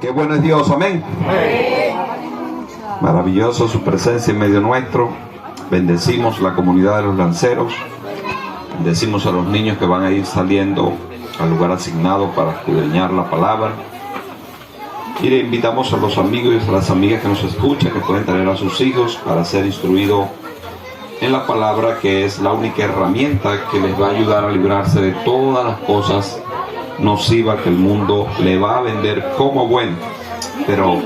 Qué bueno es Dios, amén. Maravilloso su presencia en medio nuestro. Bendecimos la comunidad de los lanceros. Bendecimos a los niños que van a ir saliendo al lugar asignado para escudriñar la palabra. Y le invitamos a los amigos y a las amigas que nos escuchan, que pueden traer a sus hijos para ser instruidos en la palabra, que es la única herramienta que les va a ayudar a librarse de todas las cosas nocivas que el mundo le va a vender como bueno, pero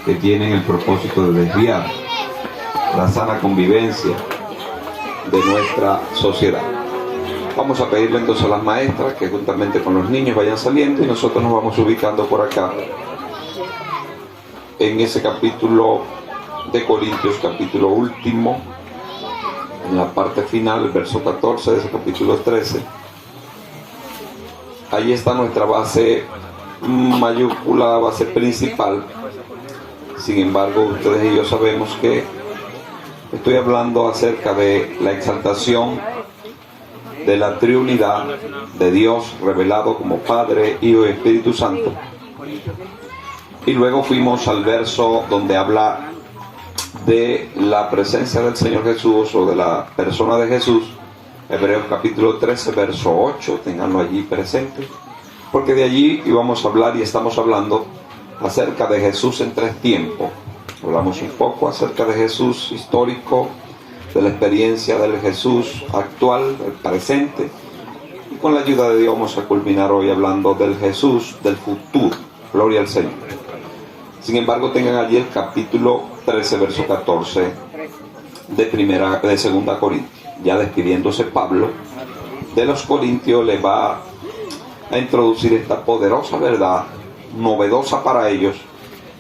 que tienen el propósito de desviar la sana convivencia de nuestra sociedad. Vamos a pedirle entonces a las maestras que juntamente con los niños vayan saliendo y nosotros nos vamos ubicando por acá en ese capítulo de Corintios, capítulo último, en la parte final, el verso 14 de ese capítulo 13. Ahí está nuestra base mayúscula, base principal. Sin embargo, ustedes y yo sabemos que estoy hablando acerca de la exaltación de la triunidad de Dios revelado como Padre, Hijo y Espíritu Santo. Y luego fuimos al verso donde habla de la presencia del Señor Jesús o de la persona de Jesús. Hebreos capítulo 13, verso 8, tenganlo allí presente, porque de allí íbamos a hablar y estamos hablando acerca de Jesús en tres tiempos. Hablamos un poco acerca de Jesús histórico, de la experiencia del Jesús actual, el presente, y con la ayuda de Dios vamos a culminar hoy hablando del Jesús del futuro. Gloria al Señor. Sin embargo, tengan allí el capítulo 13, verso 14 de segunda Corintios. Ya despidiéndose Pablo de los Corintios, le va a introducir esta poderosa verdad, novedosa para ellos,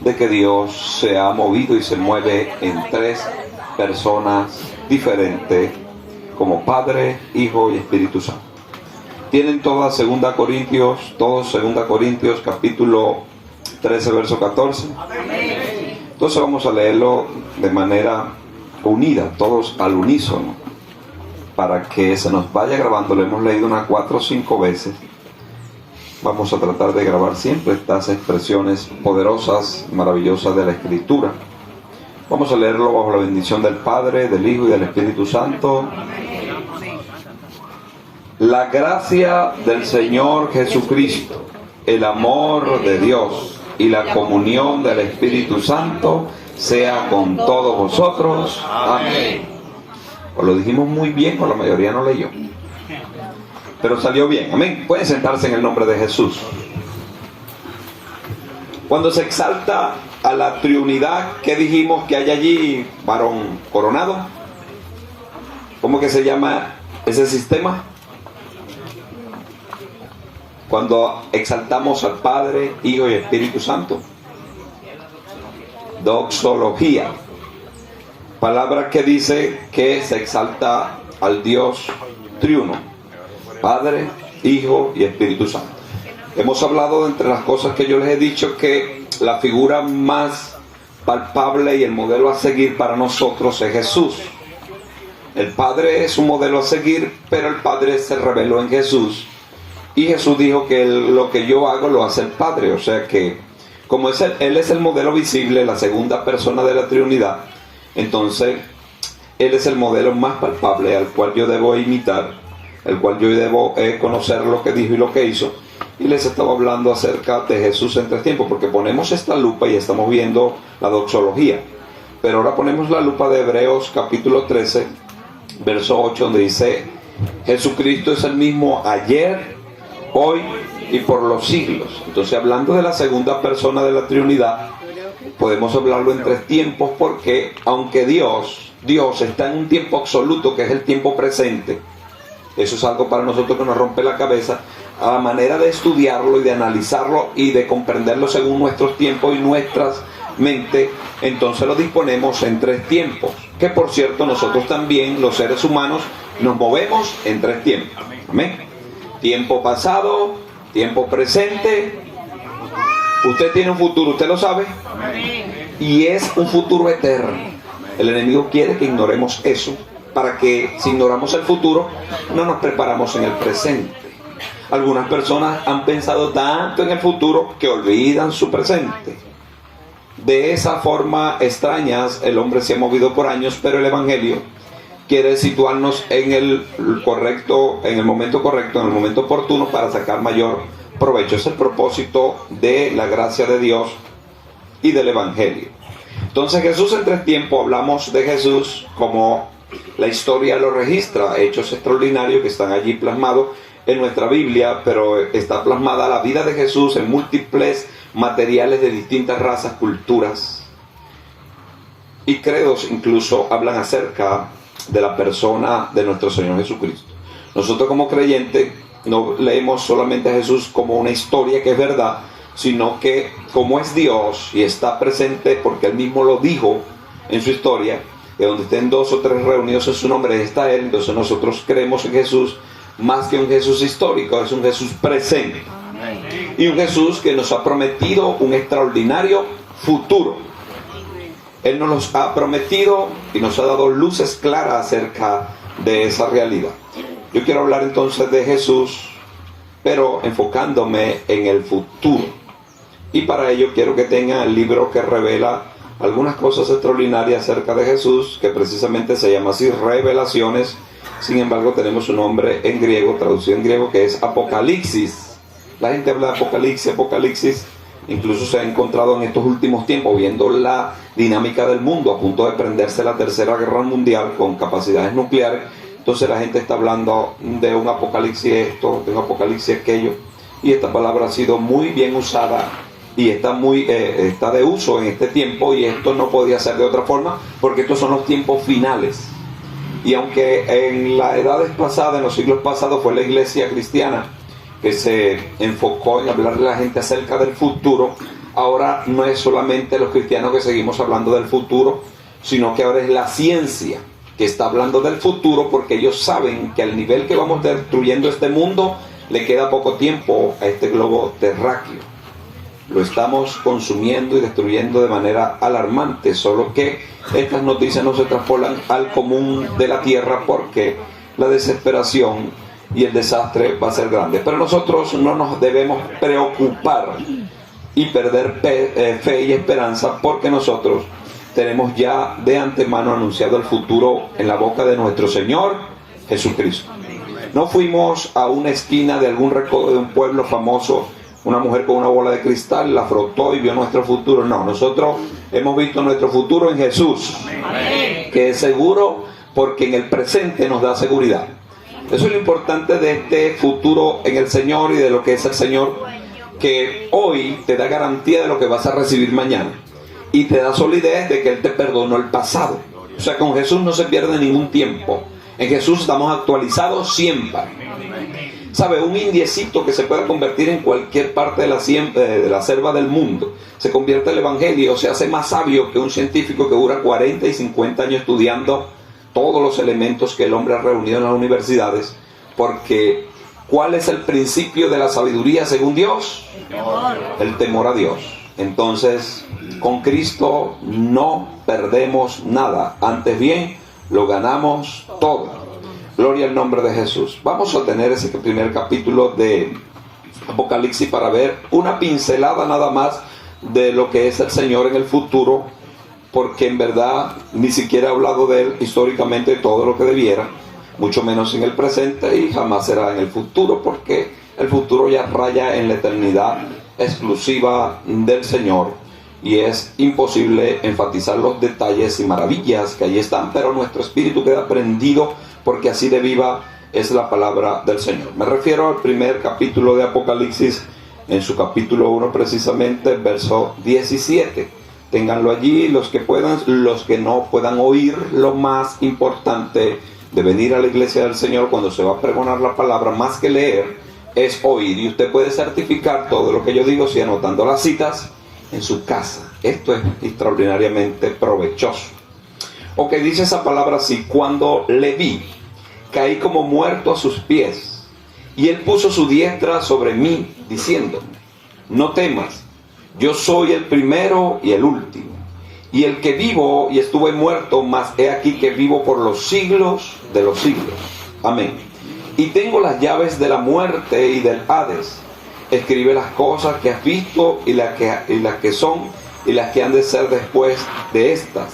de que Dios se ha movido y se mueve en tres personas diferentes, como Padre, Hijo y Espíritu Santo. Tienen todos 2 Corintios capítulo 13, verso 14. Entonces vamos a leerlo de manera unida, todos al unísono, para que se nos vaya grabando. Lo hemos leído unas 4 o 5 veces. Vamos a tratar de grabar siempre estas expresiones poderosas, maravillosas de la Escritura. Vamos a leerlo bajo la bendición del Padre, del Hijo y del Espíritu Santo. La gracia del Señor Jesucristo, el amor de Dios y la comunión del Espíritu Santo sea con todos vosotros. Amén. O lo dijimos muy bien, o la mayoría no leyó, pero salió bien. Amén. Pueden sentarse en el nombre de Jesús. Cuando se exalta a la triunidad, ¿qué dijimos que hay allí, varón coronado? ¿Cómo que se llama ese sistema? Cuando exaltamos al Padre, Hijo y Espíritu Santo. Doxología. Palabra que dice que se exalta al Dios triuno, Padre, Hijo y Espíritu Santo. Hemos hablado de entre las cosas que yo les he dicho que la figura más palpable y el modelo a seguir para nosotros es Jesús. El Padre es un modelo a seguir, pero el Padre se reveló en Jesús y Jesús dijo que lo que yo hago lo hace el Padre. O sea que como Él es el modelo visible, la segunda persona de la Trinidad, entonces Él es el modelo más palpable al cual yo debo imitar, el cual yo debo conocer lo que dijo y lo que hizo. Y les estaba hablando acerca de Jesús en tres tiempos, porque ponemos esta lupa y estamos viendo la doxología, pero ahora ponemos la lupa de Hebreos capítulo 13, verso 8, donde dice: Jesucristo es el mismo ayer, hoy y por los siglos. Entonces, hablando de la segunda persona de la Trinidad, podemos hablarlo en tres tiempos, porque aunque Dios está en un tiempo absoluto, que es el tiempo presente, eso es algo para nosotros que nos rompe la cabeza, a la manera de estudiarlo y de analizarlo y de comprenderlo según nuestros tiempos y nuestras mentes. Entonces lo disponemos en tres tiempos, que por cierto nosotros también, los seres humanos, nos movemos en tres tiempos. Amén. Tiempo pasado, tiempo presente. Usted tiene un futuro, usted lo sabe, y es un futuro eterno. El enemigo quiere que ignoremos eso, para que si ignoramos el futuro no nos preparamos en el presente. Algunas personas han pensado tanto en el futuro que olvidan su presente. De esa forma extrañas el hombre se ha movido por años, pero el Evangelio quiere situarnos en el correcto, en el momento correcto, en el momento oportuno para sacar mayor provecho. Es el propósito de la gracia de Dios y del Evangelio. Entonces Jesús en tres tiempos, hablamos de Jesús como la historia lo registra, hechos extraordinarios que están allí plasmados en nuestra Biblia, pero está plasmada la vida de Jesús en múltiples materiales de distintas razas, culturas y credos. Incluso hablan acerca de la persona de nuestro Señor Jesucristo. Nosotros como creyentes no leemos solamente a Jesús como una historia que es verdad, sino que como es Dios y está presente porque Él mismo lo dijo en su historia, que donde estén dos o tres reunidos en su nombre está Él. Entonces nosotros creemos en Jesús más que un Jesús histórico, es un Jesús presente. Y un Jesús que nos ha prometido un extraordinario futuro. Él nos ha prometido y nos ha dado luces claras acerca de esa realidad. Yo quiero hablar entonces de Jesús, pero enfocándome en el futuro. Y para ello quiero que tengan el libro que revela algunas cosas extraordinarias acerca de Jesús, que precisamente se llama así, Revelaciones. Sin embargo, tenemos un nombre en griego, traducido en griego, que es Apocalipsis. La gente habla de Apocalipsis, incluso se ha encontrado en estos últimos tiempos, viendo la dinámica del mundo, a punto de prenderse la tercera guerra mundial con capacidades nucleares. Entonces la gente está hablando de un apocalipsis esto, de un apocalipsis aquello, y esta palabra ha sido muy bien usada y está de uso en este tiempo, y esto no podía ser de otra forma, porque estos son los tiempos finales. Y aunque en las edades pasadas, en los siglos pasados, fue la iglesia cristiana que se enfocó en hablarle a la gente acerca del futuro, ahora no es solamente los cristianos que seguimos hablando del futuro, sino que ahora es la ciencia que está hablando del futuro, porque ellos saben que al nivel que vamos destruyendo este mundo, le queda poco tiempo a este globo terráqueo. Lo estamos consumiendo y destruyendo de manera alarmante, solo que estas noticias no se traspolan al común de la tierra, porque la desesperación y el desastre va a ser grande. Pero nosotros no nos debemos preocupar y perder fe y esperanza, porque nosotros tenemos ya de antemano anunciado el futuro en la boca de nuestro Señor Jesucristo. No fuimos a una esquina de algún recodo de un pueblo famoso, una mujer con una bola de cristal la frotó y vio nuestro futuro. No, nosotros hemos visto nuestro futuro en Jesús, que es seguro porque en el presente nos da seguridad. Eso es lo importante de este futuro en el Señor y de lo que es el Señor, que hoy te da garantía de lo que vas a recibir mañana y te da solidez de que Él te perdonó el pasado. O sea, con Jesús no se pierde ningún tiempo. En Jesús estamos actualizados siempre. ¿Sabe? Un indiecito que se pueda convertir en cualquier parte de la selva del mundo, se convierte en el Evangelio, se hace más sabio que un científico que dura 40 y 50 años estudiando todos los elementos que el hombre ha reunido en las universidades, porque ¿cuál es el principio de la sabiduría según Dios? El temor a Dios. Entonces, con Cristo no perdemos nada, antes bien, lo ganamos todo. Gloria al nombre de Jesús. Vamos a tener ese primer capítulo de Apocalipsis para ver una pincelada nada más de lo que es el Señor en el futuro, porque en verdad ni siquiera he hablado de Él históricamente todo lo que debiera, mucho menos en el presente, y jamás será en el futuro, porque el futuro ya raya en la eternidad exclusiva del Señor, y es imposible enfatizar los detalles y maravillas que allí están, pero nuestro espíritu queda prendido, porque así de viva es la palabra del Señor. Me refiero al primer capítulo de Apocalipsis, en su capítulo 1 precisamente, verso 17. Ténganlo allí los que puedan, los que no puedan oír. Lo más importante de venir a la iglesia del Señor cuando se va a pregonar la palabra, más que leer, es oír. Y usted puede certificar todo lo que yo digo si anotando las citas en su casa. Esto es extraordinariamente provechoso. Ok, dice esa palabra así: cuando le vi, caí como muerto a sus pies, y Él puso su diestra sobre mí, diciéndome: no temas, yo soy el primero y el último, y el que vivo y estuve muerto, mas he aquí que vivo por los siglos de los siglos. Amén. y tengo las llaves de la muerte y del Hades. Escribe las cosas que has visto y las que son y las que han de ser después de estas.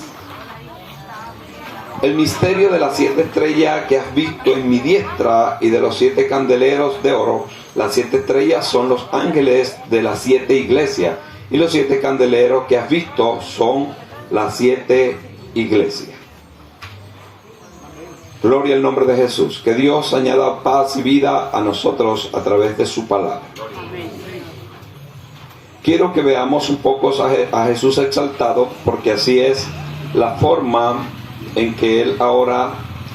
El misterio de las 7 estrellas que has visto en mi diestra y de los 7 candeleros de oro. Las 7 estrellas son los ángeles de las 7 iglesias y los 7 candeleros que has visto son las 7 iglesias. Gloria al nombre de Jesús. Que Dios añada paz y vida a nosotros a través de su palabra. Quiero que veamos un poco a Jesús exaltado, porque así es la forma en que Él ahora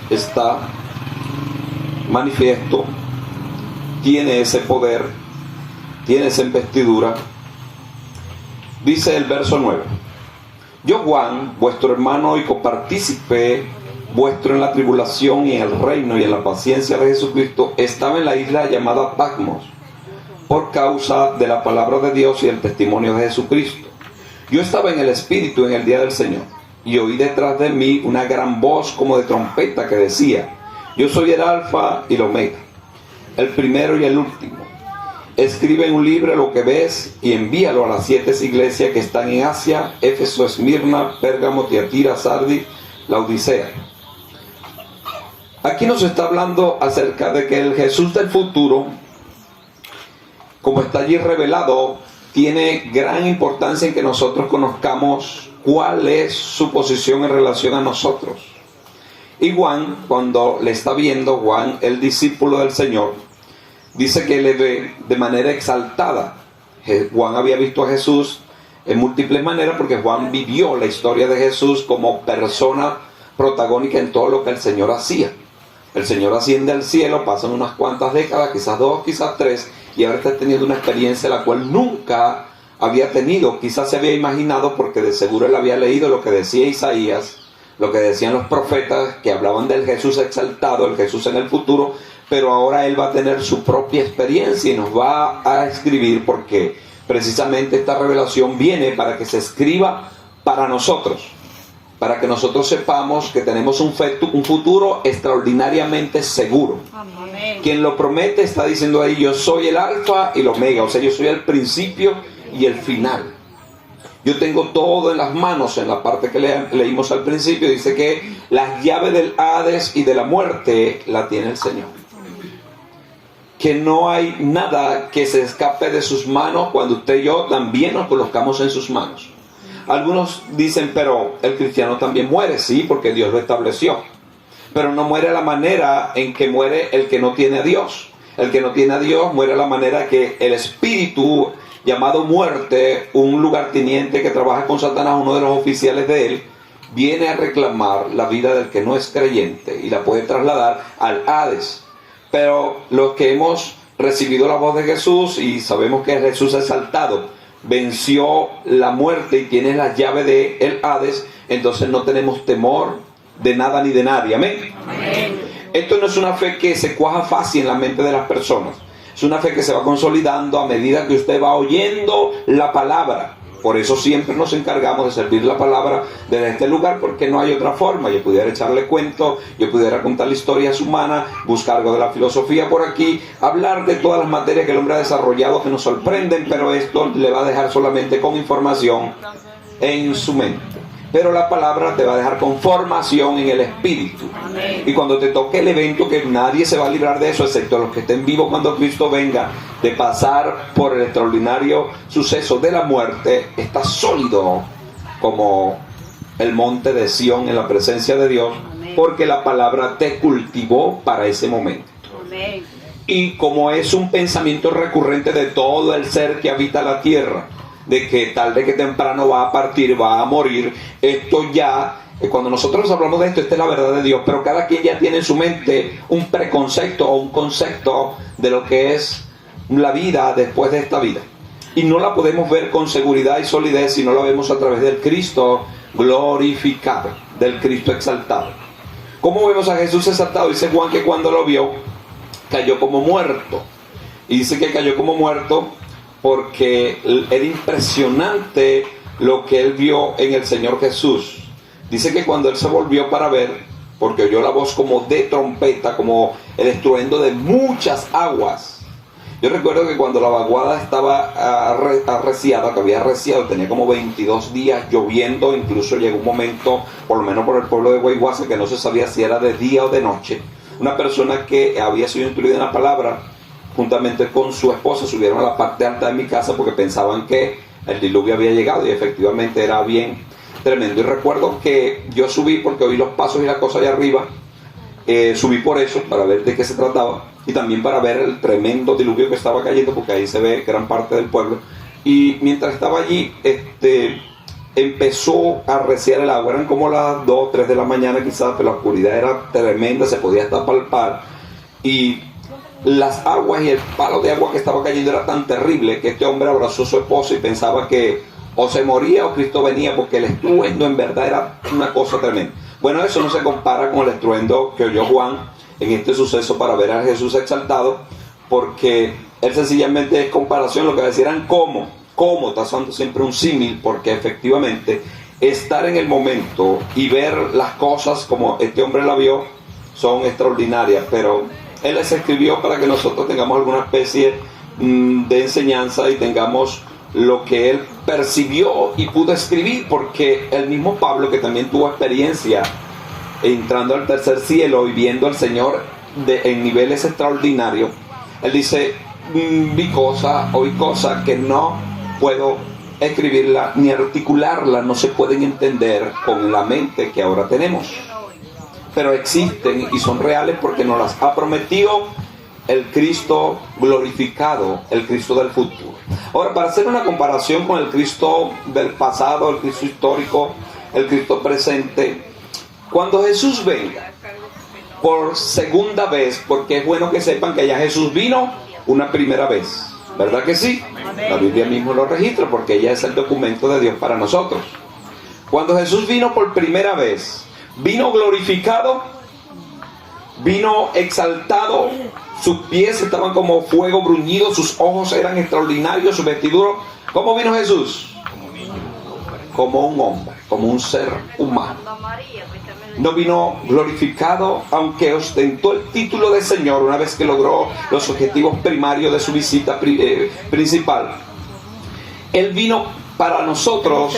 está manifiesto, tiene ese poder, tiene esa investidura. Dice el verso 9: Yo, Juan, vuestro hermano y copartícipe vuestro en la tribulación y en el reino y en la paciencia de Jesucristo, estaba en la isla llamada Patmos, por causa de la palabra de Dios y el testimonio de Jesucristo. Yo estaba en el Espíritu en el día del Señor, y oí detrás de mí una gran voz como de trompeta que decía: Yo soy el Alfa y el Omega, el primero y el último. Escribe en un libro lo que ves y envíalo a las 7 iglesias que están en Asia: Éfeso, Esmirna, Pérgamo, Tiatira, Sardis, Laodicea. Aquí nos está hablando acerca de que el Jesús del futuro, como está allí revelado, tiene gran importancia en que nosotros conozcamos cuál es su posición en relación a nosotros. Y Juan, cuando le está viendo, Juan, el discípulo del Señor, dice que le ve de manera exaltada. Juan había visto a Jesús en múltiples maneras, porque Juan vivió la historia de Jesús como persona protagónica en todo lo que el Señor hacía. El Señor asciende al cielo, pasan unas cuantas décadas, quizás 2, quizás 3, y ahora está teniendo una experiencia la cual nunca había tenido. Quizás se había imaginado, porque de seguro él había leído lo que decía Isaías, lo que decían los profetas, que hablaban del Jesús exaltado, el Jesús en el futuro, pero ahora él va a tener su propia experiencia y nos va a escribir, porque precisamente esta revelación viene para que se escriba para nosotros, para que nosotros sepamos que tenemos un futuro extraordinariamente seguro. Amén. Quien lo promete está diciendo ahí: yo soy el Alfa y el Omega, o sea, yo soy el principio y el final. Yo tengo todo en las manos. En la parte que leímos al principio dice que las llaves del Hades y de la muerte la tiene el Señor. Que no hay nada que se escape de sus manos cuando usted y yo también nos colocamos en sus manos. Algunos dicen: pero el cristiano también muere. Sí, porque Dios lo estableció, pero no muere a la manera en que muere el que no tiene a Dios. El que no tiene a Dios muere a la manera que el espíritu llamado muerte, un lugarteniente que trabaja con Satanás, uno de los oficiales de él, viene a reclamar la vida del que no es creyente y la puede trasladar al Hades. Pero los que hemos recibido la voz de Jesús y sabemos que Jesús es exaltado, venció la muerte y tiene la llave de el Hades, entonces no tenemos temor de nada ni de nadie. Amén. Amén. Esto no es una fe que se cuaja fácil en la mente de las personas. Es una fe que se va consolidando a medida que usted va oyendo la palabra. Por eso siempre nos encargamos de servir la palabra desde este lugar, porque no hay otra forma. Yo pudiera echarle cuento, yo pudiera contar historias humanas, buscar algo de la filosofía por aquí, hablar de todas las materias que el hombre ha desarrollado que nos sorprenden, pero esto le va a dejar solamente con información en su mente. Pero la palabra te va a dejar con formación en el espíritu. Amén. Y cuando te toque el evento, que nadie se va a librar de eso, excepto los que estén vivos cuando Cristo venga, de pasar por el extraordinario suceso de la muerte, estás sólido como el monte de Sión en la presencia de Dios. Amén. Porque la palabra te cultivó para ese momento. Amén. Y como es un pensamiento recurrente de todo el ser que habita la tierra, de que tarde que temprano va a partir, va a morir, esto ya, cuando nosotros hablamos de esto, esta es la verdad de Dios, pero cada quien ya tiene en su mente un preconcepto o un concepto de lo que es la vida después de esta vida, y no la podemos ver con seguridad y solidez si no la vemos a través del Cristo glorificado, del Cristo exaltado. ¿Cómo vemos a Jesús exaltado? Dice Juan que cuando lo vio cayó como muerto, y dice que cayó como muerto porque era impresionante lo que él vio en el Señor Jesús. Dice que cuando él se volvió para ver, porque oyó la voz como de trompeta, como el estruendo de muchas aguas. Yo recuerdo que cuando la vaguada estaba arreciada, que había arreciado, tenía como 22 días lloviendo, incluso llegó un momento, por lo menos por el pueblo de Guayguasa, que no se sabía si era de día o de noche. Una persona que había sido instruida en la palabra, juntamente con su esposa, subieron a la parte alta de mi casa porque pensaban que el diluvio había llegado, y efectivamente era bien tremendo. Y recuerdo que yo subí porque oí los pasos y la cosa allá arriba. Subí por eso, para ver de qué se trataba, y también para ver el tremendo diluvio que estaba cayendo, porque ahí se ve gran parte del pueblo. Y mientras estaba allí, empezó a arreciar el agua. Eran como las 2, 3 de la mañana quizás, pero la oscuridad era tremenda, se podía hasta palpar, y las aguas y el palo de agua que estaba cayendo era tan terrible que este hombre abrazó a su esposa y pensaba que o se moría o Cristo venía, porque el estruendo en verdad era una cosa tremenda. Bueno, eso no se compara con el estruendo que oyó Juan en este suceso para ver a Jesús exaltado, porque él sencillamente es comparación. Lo que decían cómo está usando siempre un símil, porque efectivamente estar en el momento y ver las cosas como este hombre la vio son extraordinarias, pero él les escribió para que nosotros tengamos alguna especie de enseñanza y tengamos lo que él percibió y pudo escribir, porque el mismo Pablo, que también tuvo experiencia entrando al tercer cielo y viendo al Señor en niveles extraordinarios, él dice: oí cosas que no puedo escribirla ni articularla, no se pueden entender con la mente que ahora tenemos, pero existen y son reales porque nos las ha prometido el Cristo glorificado, el Cristo del futuro. Ahora, para hacer una comparación con el Cristo del pasado, el Cristo histórico, el Cristo presente, cuando Jesús venga por segunda vez, porque es bueno que sepan que ya Jesús vino una primera vez, ¿verdad que sí? La Biblia mismo lo registra, porque ella es el documento de Dios para nosotros. Cuando Jesús vino por primera vez, vino glorificado, vino exaltado, sus pies estaban como fuego bruñido, sus ojos eran extraordinarios, su vestidura. ¿Cómo vino Jesús? Como un hombre, como un ser humano. No vino glorificado, aunque ostentó el título de Señor una vez que logró los objetivos primarios de su visita principal. Él vino para nosotros,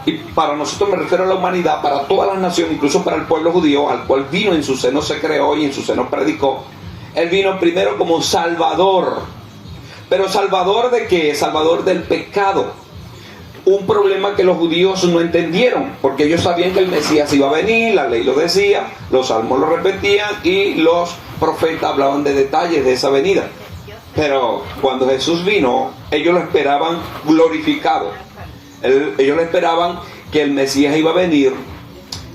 y para nosotros me refiero a la humanidad, para todas las naciones, incluso para el pueblo judío, al cual vino, en su seno se creó y en su seno predicó. Él vino primero como Salvador. ¿Pero Salvador de qué? Salvador del pecado. Un problema que los judíos no entendieron, porque ellos sabían que el Mesías iba a venir, la ley lo decía, los salmos lo repetían y los profetas hablaban de detalles de esa venida. Pero cuando Jesús vino, ellos lo esperaban glorificado. Ellos lo esperaban que el Mesías iba a venir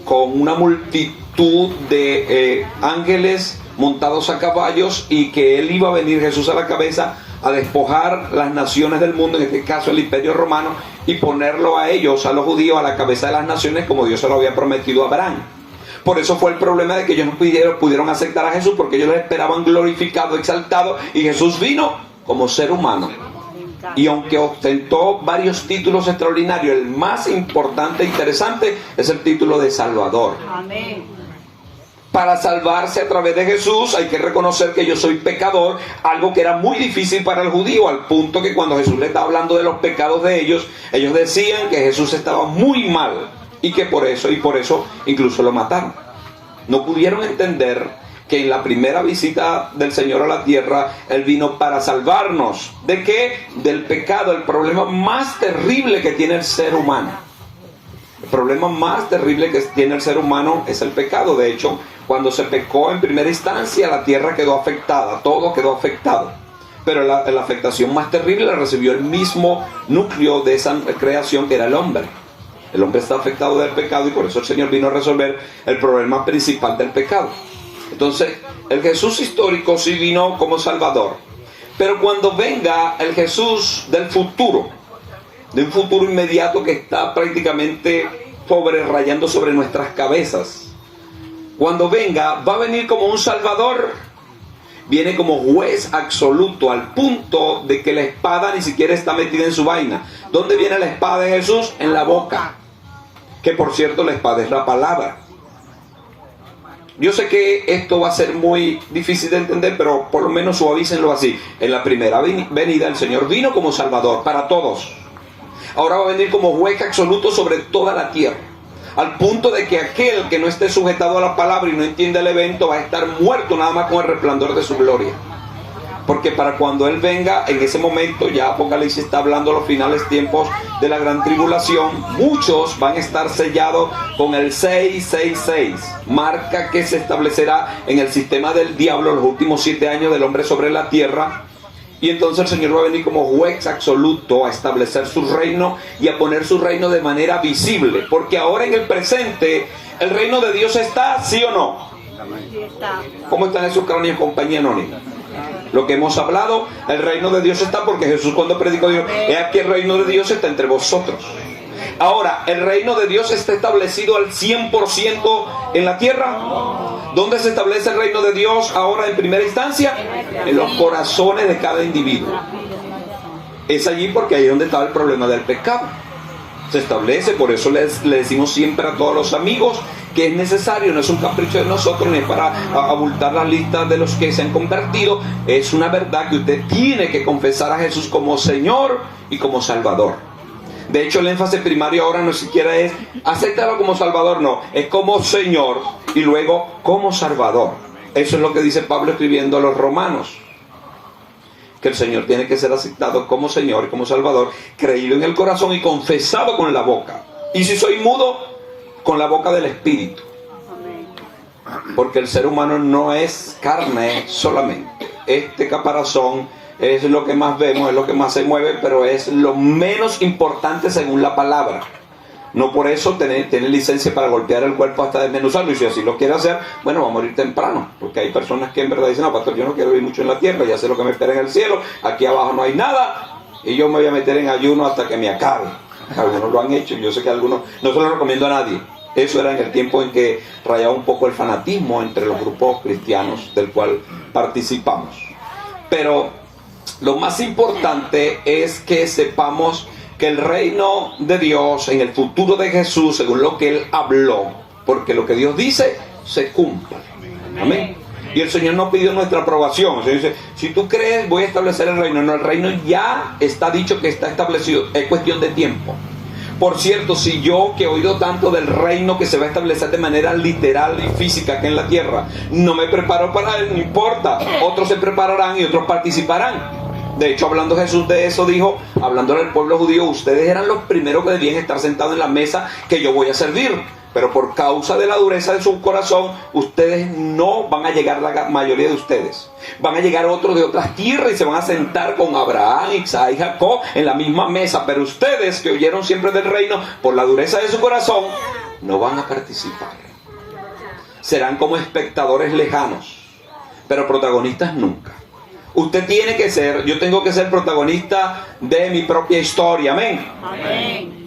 con una multitud de ángeles montados a caballos, y que él iba a venir, Jesús, a la cabeza, a despojar las naciones del mundo, en este caso el Imperio Romano, y ponerlo a ellos, a los judíos, a la cabeza de las naciones, como Dios se lo había prometido a Abraham. Por eso fue el problema de que ellos no pudieron aceptar a Jesús, porque ellos lo esperaban glorificado, exaltado, y Jesús vino como ser humano. Y aunque ostentó varios títulos extraordinarios, el más importante e interesante es el título de Salvador. Amén. Para salvarse a través de Jesús hay que reconocer que yo soy pecador, algo que era muy difícil para el judío, al punto que cuando Jesús le estaba hablando de los pecados de ellos decían que Jesús estaba muy mal, y que por eso incluso lo mataron. No pudieron entender que en la primera visita del Señor a la tierra, Él vino para salvarnos. ¿De qué? Del pecado, el problema más terrible que tiene el ser humano. El problema más terrible que tiene el ser humano es el pecado. De hecho, cuando se pecó en primera instancia, la tierra quedó afectada, todo quedó afectado. Pero la afectación más terrible la recibió el mismo núcleo de esa creación, que era el hombre. El hombre está afectado del pecado, y por eso el Señor vino a resolver el problema principal del pecado. Entonces, el Jesús histórico sí vino como Salvador. Pero cuando venga el Jesús del futuro, de un futuro inmediato que está prácticamente rayando sobre nuestras cabezas, cuando venga, va a venir como un Salvador. Viene como juez absoluto, al punto de que la espada ni siquiera está metida en su vaina. ¿Dónde viene la espada de Jesús? En la boca. Que por cierto, la espada es la palabra. Yo sé que esto va a ser muy difícil de entender, pero por lo menos suavícenlo así. En la primera venida el Señor vino como Salvador para todos. Ahora va a venir como juez absoluto sobre toda la tierra. Al punto de que aquel que no esté sujetado a la palabra y no entienda el evento va a estar muerto nada más con el resplandor de su gloria. Porque para cuando Él venga, en ese momento, ya Apocalipsis está hablando de los finales tiempos de la gran tribulación, muchos van a estar sellados con el 666, marca que se establecerá en el sistema del diablo los últimos 7 años del hombre sobre la tierra. Y entonces el Señor va a venir como juez absoluto a establecer su reino y a poner su reino de manera visible. Porque ahora en el presente, el reino de Dios está, ¿sí o no? Sí está. ¿Cómo están esos cráneos, compañía anónima? Lo que hemos hablado, el reino de Dios está, porque Jesús cuando predicó dijo, he aquí el reino de Dios está entre vosotros. Ahora, ¿el reino de Dios está establecido al 100% en la tierra? ¿Dónde se establece el reino de Dios ahora en primera instancia? En los corazones de cada individuo. Es allí porque ahí es donde estaba el problema del pecado. Se establece, por eso le decimos siempre a todos los amigos que es necesario, no es un capricho de nosotros, ni es para abultar la lista de los que se han convertido. Es una verdad que usted tiene que confesar a Jesús como Señor y como Salvador. De hecho, el énfasis primario ahora no siquiera es acéptalo como Salvador, no, es como Señor y luego como Salvador. Eso es lo que dice Pablo escribiendo a los romanos, que el Señor tiene que ser aceptado como Señor y como Salvador, creído en el corazón y confesado con la boca. Y si soy mudo, con la boca del Espíritu. Porque el ser humano no es carne solamente. Este caparazón es lo que más vemos, es lo que más se mueve, pero es lo menos importante según la palabra. No por eso tener licencia para golpear el cuerpo hasta desmenuzarlo. Y si así lo quiere hacer, bueno, va a morir temprano. Porque hay personas que en verdad dicen, no, pastor, yo no quiero vivir mucho en la tierra, ya sé lo que me espera en el cielo, aquí abajo no hay nada, y yo me voy a meter en ayuno hasta que me acabe. Algunos lo han hecho, yo sé que algunos, no se lo recomiendo a nadie. Eso era en el tiempo en que rayaba un poco el fanatismo entre los grupos cristianos del cual participamos. Pero lo más importante es que sepamos que el reino de Dios en el futuro de Jesús, según lo que Él habló, porque lo que Dios dice, se cumple. Amén. Y el Señor no pidió nuestra aprobación. O sea, dice, si tú crees, voy a establecer el reino. No, el reino ya está dicho que está establecido. Es cuestión de tiempo. Por cierto, si yo, que he oído tanto del reino que se va a establecer de manera literal y física aquí en la tierra, no me preparo para él, no importa. Otros se prepararán y otros participarán. De hecho, hablando Jesús de eso, dijo, hablando del pueblo judío, ustedes eran los primeros que debían estar sentados en la mesa que yo voy a servir. Pero por causa de la dureza de su corazón, ustedes no van a llegar, la mayoría de ustedes. Van a llegar otros de otras tierras y se van a sentar con Abraham, Isaac y Jacob en la misma mesa. Pero ustedes que oyeron siempre del reino, por la dureza de su corazón, no van a participar. Serán como espectadores lejanos, pero protagonistas nunca. Usted tiene que ser, yo tengo que ser protagonista de mi propia historia. Amén. Amén.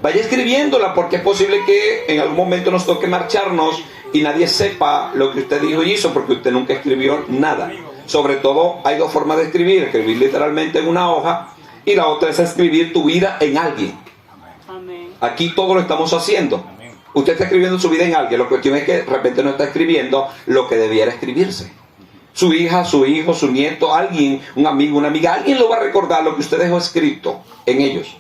Vaya escribiéndola, porque es posible que en algún momento nos toque marcharnos y nadie sepa lo que usted dijo y hizo, porque usted nunca escribió nada. Sobre todo hay dos formas de escribir: escribir literalmente en una hoja, y la otra es escribir tu vida en alguien. Amén. Aquí todo lo estamos haciendo. Usted está escribiendo su vida en alguien. La cuestión es que de repente no está escribiendo lo que debiera escribirse. Su hija, su hijo, su nieto, alguien, un amigo, una amiga, alguien lo va a recordar lo que usted dejó escrito en ellos.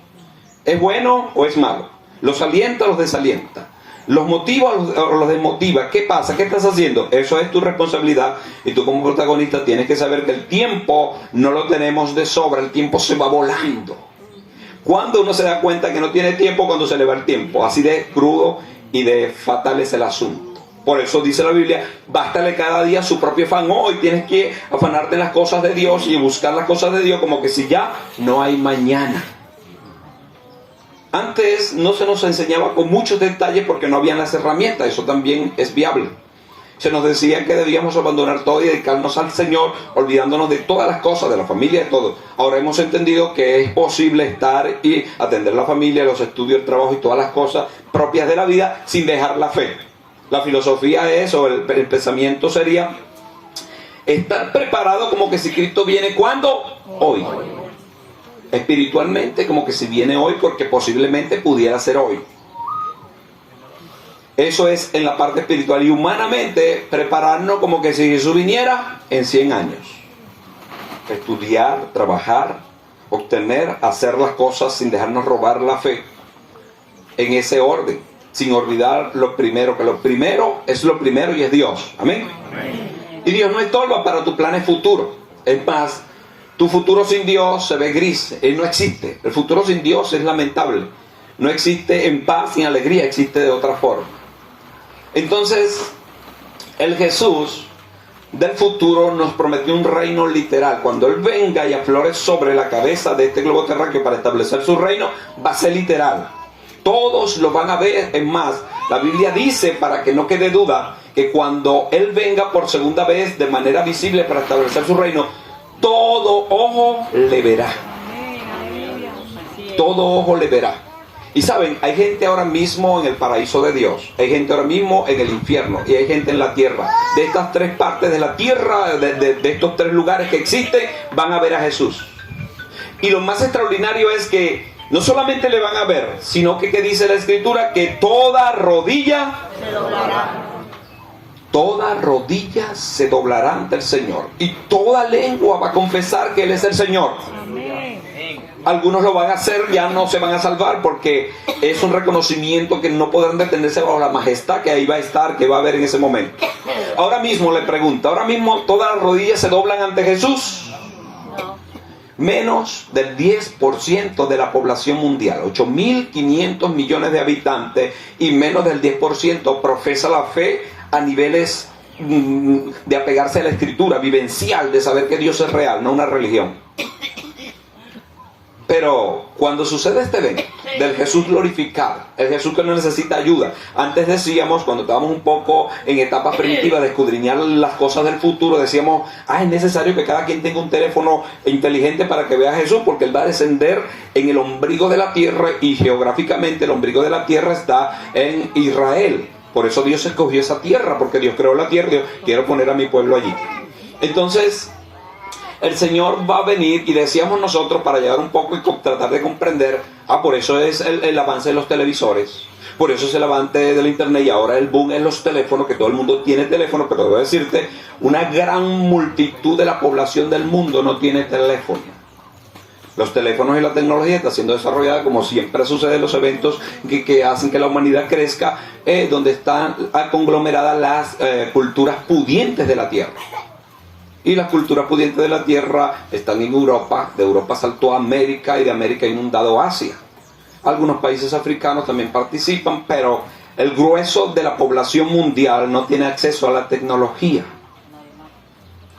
¿Es bueno o es malo? ¿Los alienta o los desalienta? ¿Los motiva o los desmotiva? ¿Qué pasa? ¿Qué estás haciendo? Eso es tu responsabilidad, y tú como protagonista tienes que saber que el tiempo no lo tenemos de sobra. El tiempo se va volando. ¿Cuándo uno se da cuenta que no tiene tiempo? Cuando se le va el tiempo. Así de crudo y de fatal es el asunto. Por eso dice la Biblia, bástale cada día su propio afán. Hoy tienes que afanarte en las cosas de Dios y buscar las cosas de Dios, como que si ya no hay mañana. Antes no se nos enseñaba con muchos detalles porque no habían las herramientas. Eso también es viable. Se nos decía que debíamos abandonar todo y dedicarnos al Señor, olvidándonos de todas las cosas, de la familia, de todo. Ahora hemos entendido que es posible estar y atender la familia, los estudios, el trabajo y todas las cosas propias de la vida sin dejar la fe. La filosofía es, o el pensamiento sería, estar preparado como que si Cristo viene, ¿cuándo? Hoy. Espiritualmente, como que si viene hoy, porque posiblemente pudiera ser hoy. Eso es en la parte espiritual. Y humanamente, prepararnos como que si Jesús viniera en 100 años. Estudiar, trabajar, obtener, hacer las cosas sin dejarnos robar la fe. En ese orden, sin olvidar lo primero, que lo primero es lo primero y es Dios. Amén. Y Dios no estorba para tus planes futuros. Es más, tu futuro sin Dios se ve gris. Él no existe. El futuro sin Dios es lamentable. No existe en paz, sin alegría, existe de otra forma. Entonces, el Jesús del futuro nos prometió un reino literal. Cuando Él venga y aflore sobre la cabeza de este globo terráqueo para establecer su reino, va a ser literal. Todos lo van a ver. Es más, la Biblia dice, para que no quede duda, que cuando Él venga por segunda vez de manera visible para establecer su reino, todo ojo le verá. Todo ojo le verá. Y saben, hay gente ahora mismo en el paraíso de Dios, hay gente ahora mismo en el infierno y hay gente en la tierra. De estas tres partes de la tierra, de estos tres lugares que existen, van a ver a Jesús. Y lo más extraordinario es que no solamente le van a ver, sino que dice la Escritura que toda rodilla se doblará. Toda rodilla se doblará ante el Señor y toda lengua va a confesar que Él es el Señor. Amén. Algunos lo van a hacer, ya no se van a salvar porque es un reconocimiento que no podrán detenerse bajo la majestad que ahí va a estar, que va a haber en ese momento. Ahora mismo le pregunto, ahora mismo todas las rodillas se doblan ante Jesús. No. Menos del 10% de la población mundial, 8.500 millones de habitantes, y menos del 10% profesa la fe a niveles de apegarse a la Escritura, vivencial, de saber que Dios es real, no una religión. Pero cuando sucede este evento del Jesús glorificado, el Jesús que no necesita ayuda, antes decíamos, cuando estábamos un poco en etapas primitivas de escudriñar las cosas del futuro, decíamos, es necesario que cada quien tenga un teléfono inteligente para que vea a Jesús, porque Él va a descender en el ombligo de la tierra, y geográficamente el ombligo de la tierra está en Israel. Por eso Dios escogió esa tierra, porque Dios creó la tierra y Dios, quiero poner a mi pueblo allí. Entonces, el Señor va a venir, y decíamos nosotros, para llegar un poco y tratar de comprender, por eso es el avance de los televisores, por eso es el avance del internet, y ahora el boom en los teléfonos, que todo el mundo tiene teléfono, pero debo decirte, una gran multitud de la población del mundo no tiene teléfono. Los teléfonos y la tecnología está siendo desarrollada, como siempre sucede en los eventos que hacen que la humanidad crezca, donde están conglomeradas las culturas pudientes de la tierra. Y las culturas pudientes de la tierra están en Europa, de Europa saltó a América y de América ha inundado Asia. Algunos países africanos también participan, pero el grueso de la población mundial no tiene acceso a la tecnología.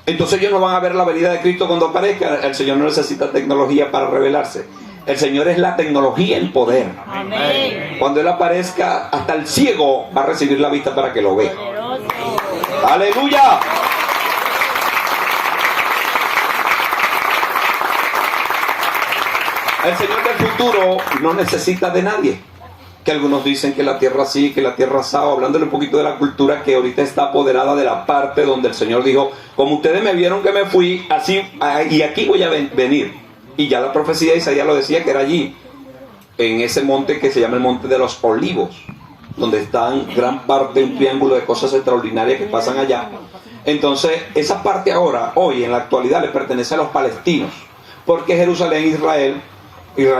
Entonces ellos no van a ver la venida de Cristo cuando aparezca. El Señor no necesita tecnología para revelarse. El Señor es la tecnología en poder. Amén. Cuando Él aparezca, hasta el ciego va a recibir la vista para que lo vea. Poderoso. ¡Aleluya! El Señor del futuro no necesita de nadie. Que algunos dicen que la tierra sí, que la tierra sabe, hablándole un poquito de la cultura que ahorita está apoderada de la parte donde el Señor dijo, como ustedes me vieron que me fui, así y aquí voy a venir. Y ya la profecía de Isaías lo decía, que era allí, en ese monte que se llama el Monte de los Olivos, donde están gran parte, un triángulo de cosas extraordinarias que pasan allá. Entonces, esa parte ahora, hoy, en la actualidad, le pertenece a los palestinos, porque Jerusalén, Israel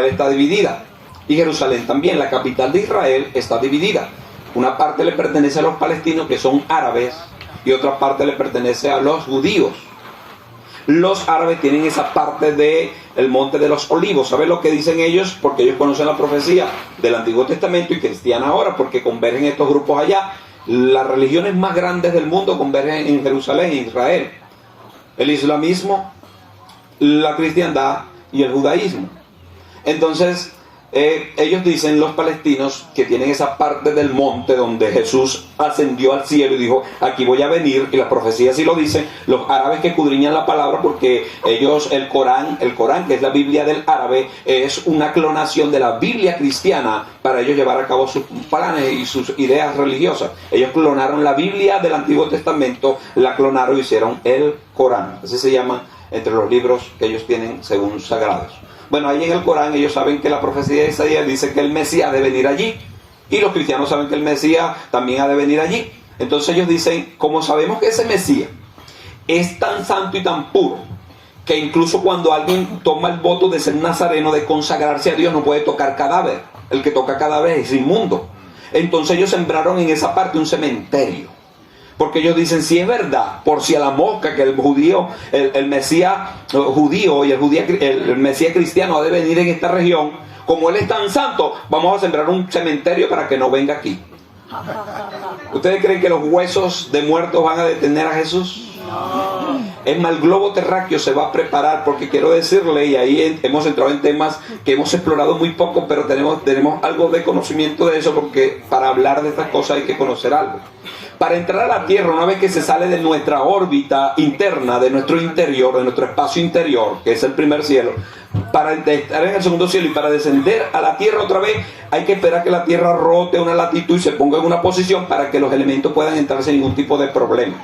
está dividida. Y Jerusalén también, la capital de Israel, está dividida. Una parte le pertenece a los palestinos, que son árabes, y otra parte le pertenece a los judíos. Los árabes tienen esa parte del Monte de los Olivos. ¿Saben lo que dicen ellos? Porque ellos conocen la profecía del Antiguo Testamento y cristiana ahora, porque convergen estos grupos allá. Las religiones más grandes del mundo convergen en Jerusalén, en Israel. El islamismo, la cristiandad y el judaísmo. Entonces, ellos dicen, los palestinos, que tienen esa parte del monte donde Jesús ascendió al cielo y dijo, aquí voy a venir, y la profecía sí lo dice. Los árabes que escudriñan la palabra, porque ellos, el Corán, que es la Biblia del árabe, es una clonación de la Biblia cristiana para ellos llevar a cabo sus planes y sus ideas religiosas. Ellos clonaron la Biblia del Antiguo Testamento, la clonaron y hicieron el Corán. Así se llama entre los libros que ellos tienen según sagrados. Bueno, ahí en el Corán ellos saben que la profecía de Isaías dice que el Mesías debe venir allí. Y los cristianos saben que el Mesías también ha de venir allí. Entonces ellos dicen, como sabemos que ese Mesías es tan santo y tan puro, que incluso cuando alguien toma el voto de ser nazareno, de consagrarse a Dios, no puede tocar cadáver. El que toca cadáver es inmundo. Entonces ellos sembraron en esa parte un cementerio. Porque ellos dicen, si es verdad, por si a la mosca, que el judío, el Mesías judío y el Mesías cristiano ha de venir en esta región, como él es tan santo, vamos a sembrar un cementerio para que no venga aquí. ¿Ustedes creen que los huesos de muertos van a detener a Jesús? Es más, el globo terráqueo se va a preparar, porque quiero decirle, y ahí hemos entrado en temas que hemos explorado muy poco, pero tenemos algo de conocimiento de eso, porque para hablar de estas cosas hay que conocer algo. Para entrar a la Tierra, una vez que se sale de nuestra órbita interna, de nuestro interior, de nuestro espacio interior, que es el primer cielo, para estar en el segundo cielo y para descender a la Tierra otra vez, hay que esperar que la Tierra rote una latitud y se ponga en una posición para que los elementos puedan entrar sin ningún tipo de problema.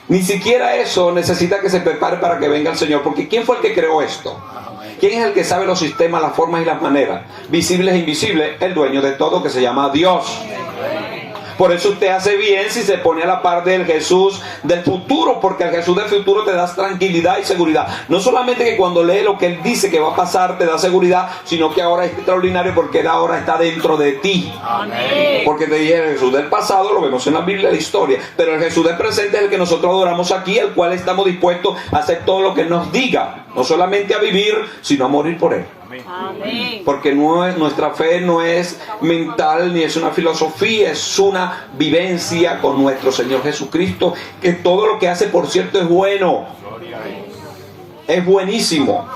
Ni siquiera eso necesita que se prepare para que venga el Señor, porque ¿quién fue el que creó esto? ¿Quién es el que sabe los sistemas, las formas y las maneras, visibles e invisibles? El dueño de todo, que se llama Dios. Por eso usted hace bien si se pone a la par del Jesús del futuro, porque el Jesús del futuro te da tranquilidad y seguridad. No solamente que cuando lee lo que Él dice que va a pasar te da seguridad, sino que ahora es extraordinario porque Él ahora está dentro de ti. Amén. Porque te dije, el Jesús del pasado lo vemos en la Biblia, la historia, pero el Jesús del presente es el que nosotros adoramos aquí, el cual estamos dispuestos a hacer todo lo que Él nos diga, no solamente a vivir, sino a morir por Él. Amén. Porque nuestra fe no es mental ni es una filosofía, es una vivencia con nuestro Señor Jesucristo, que todo lo que hace, por cierto, es bueno, es buenísimo.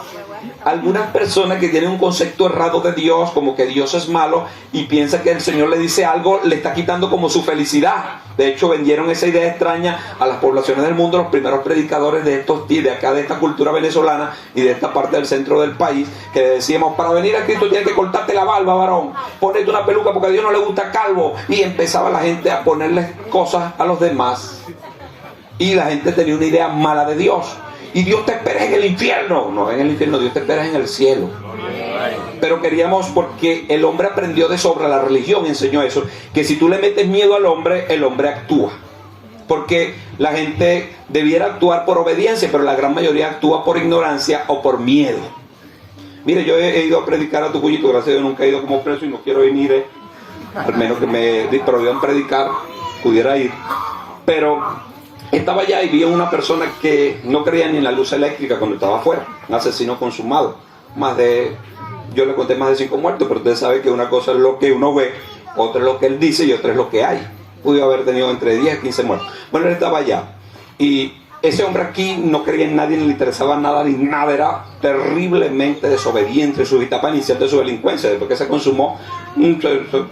Algunas personas que tienen un concepto errado de Dios, como que Dios es malo, y piensan que el Señor le dice algo, le está quitando como su felicidad. De hecho, vendieron esa idea extraña a las poblaciones del mundo, los primeros predicadores de acá, de esta cultura venezolana y de esta parte del centro del país, que decíamos, para venir a Cristo tienes que cortarte la barba, varón, ponerte una peluca porque a Dios no le gusta calvo. Y empezaba la gente a ponerle cosas a los demás, y la gente tenía una idea mala de Dios. Y Dios te espera en el infierno. No en el infierno, Dios te espera en el cielo. Pero queríamos, porque el hombre aprendió de sobra, la religión enseñó eso, que si tú le metes miedo al hombre, el hombre actúa. Porque la gente debiera actuar por obediencia, pero la gran mayoría actúa por ignorancia o por miedo. Mire, yo he ido a predicar a Tucuyito, gracias a Dios nunca he ido como preso y no quiero venir, al menos que me prohíban predicar, pudiera ir. Pero estaba allá y vi a una persona que no creía ni en la luz eléctrica cuando estaba afuera, un asesino consumado. Yo le conté más de 5 muertos, pero usted sabe que una cosa es lo que uno ve, otra es lo que él dice y otra es lo que hay. Pudo haber tenido entre 10 y 15 muertos. Bueno, él estaba allá y ese hombre aquí no creía en nadie, ni le interesaba nada ni nada, era terriblemente desobediente en su etapa inicial de su delincuencia. Después que se consumó,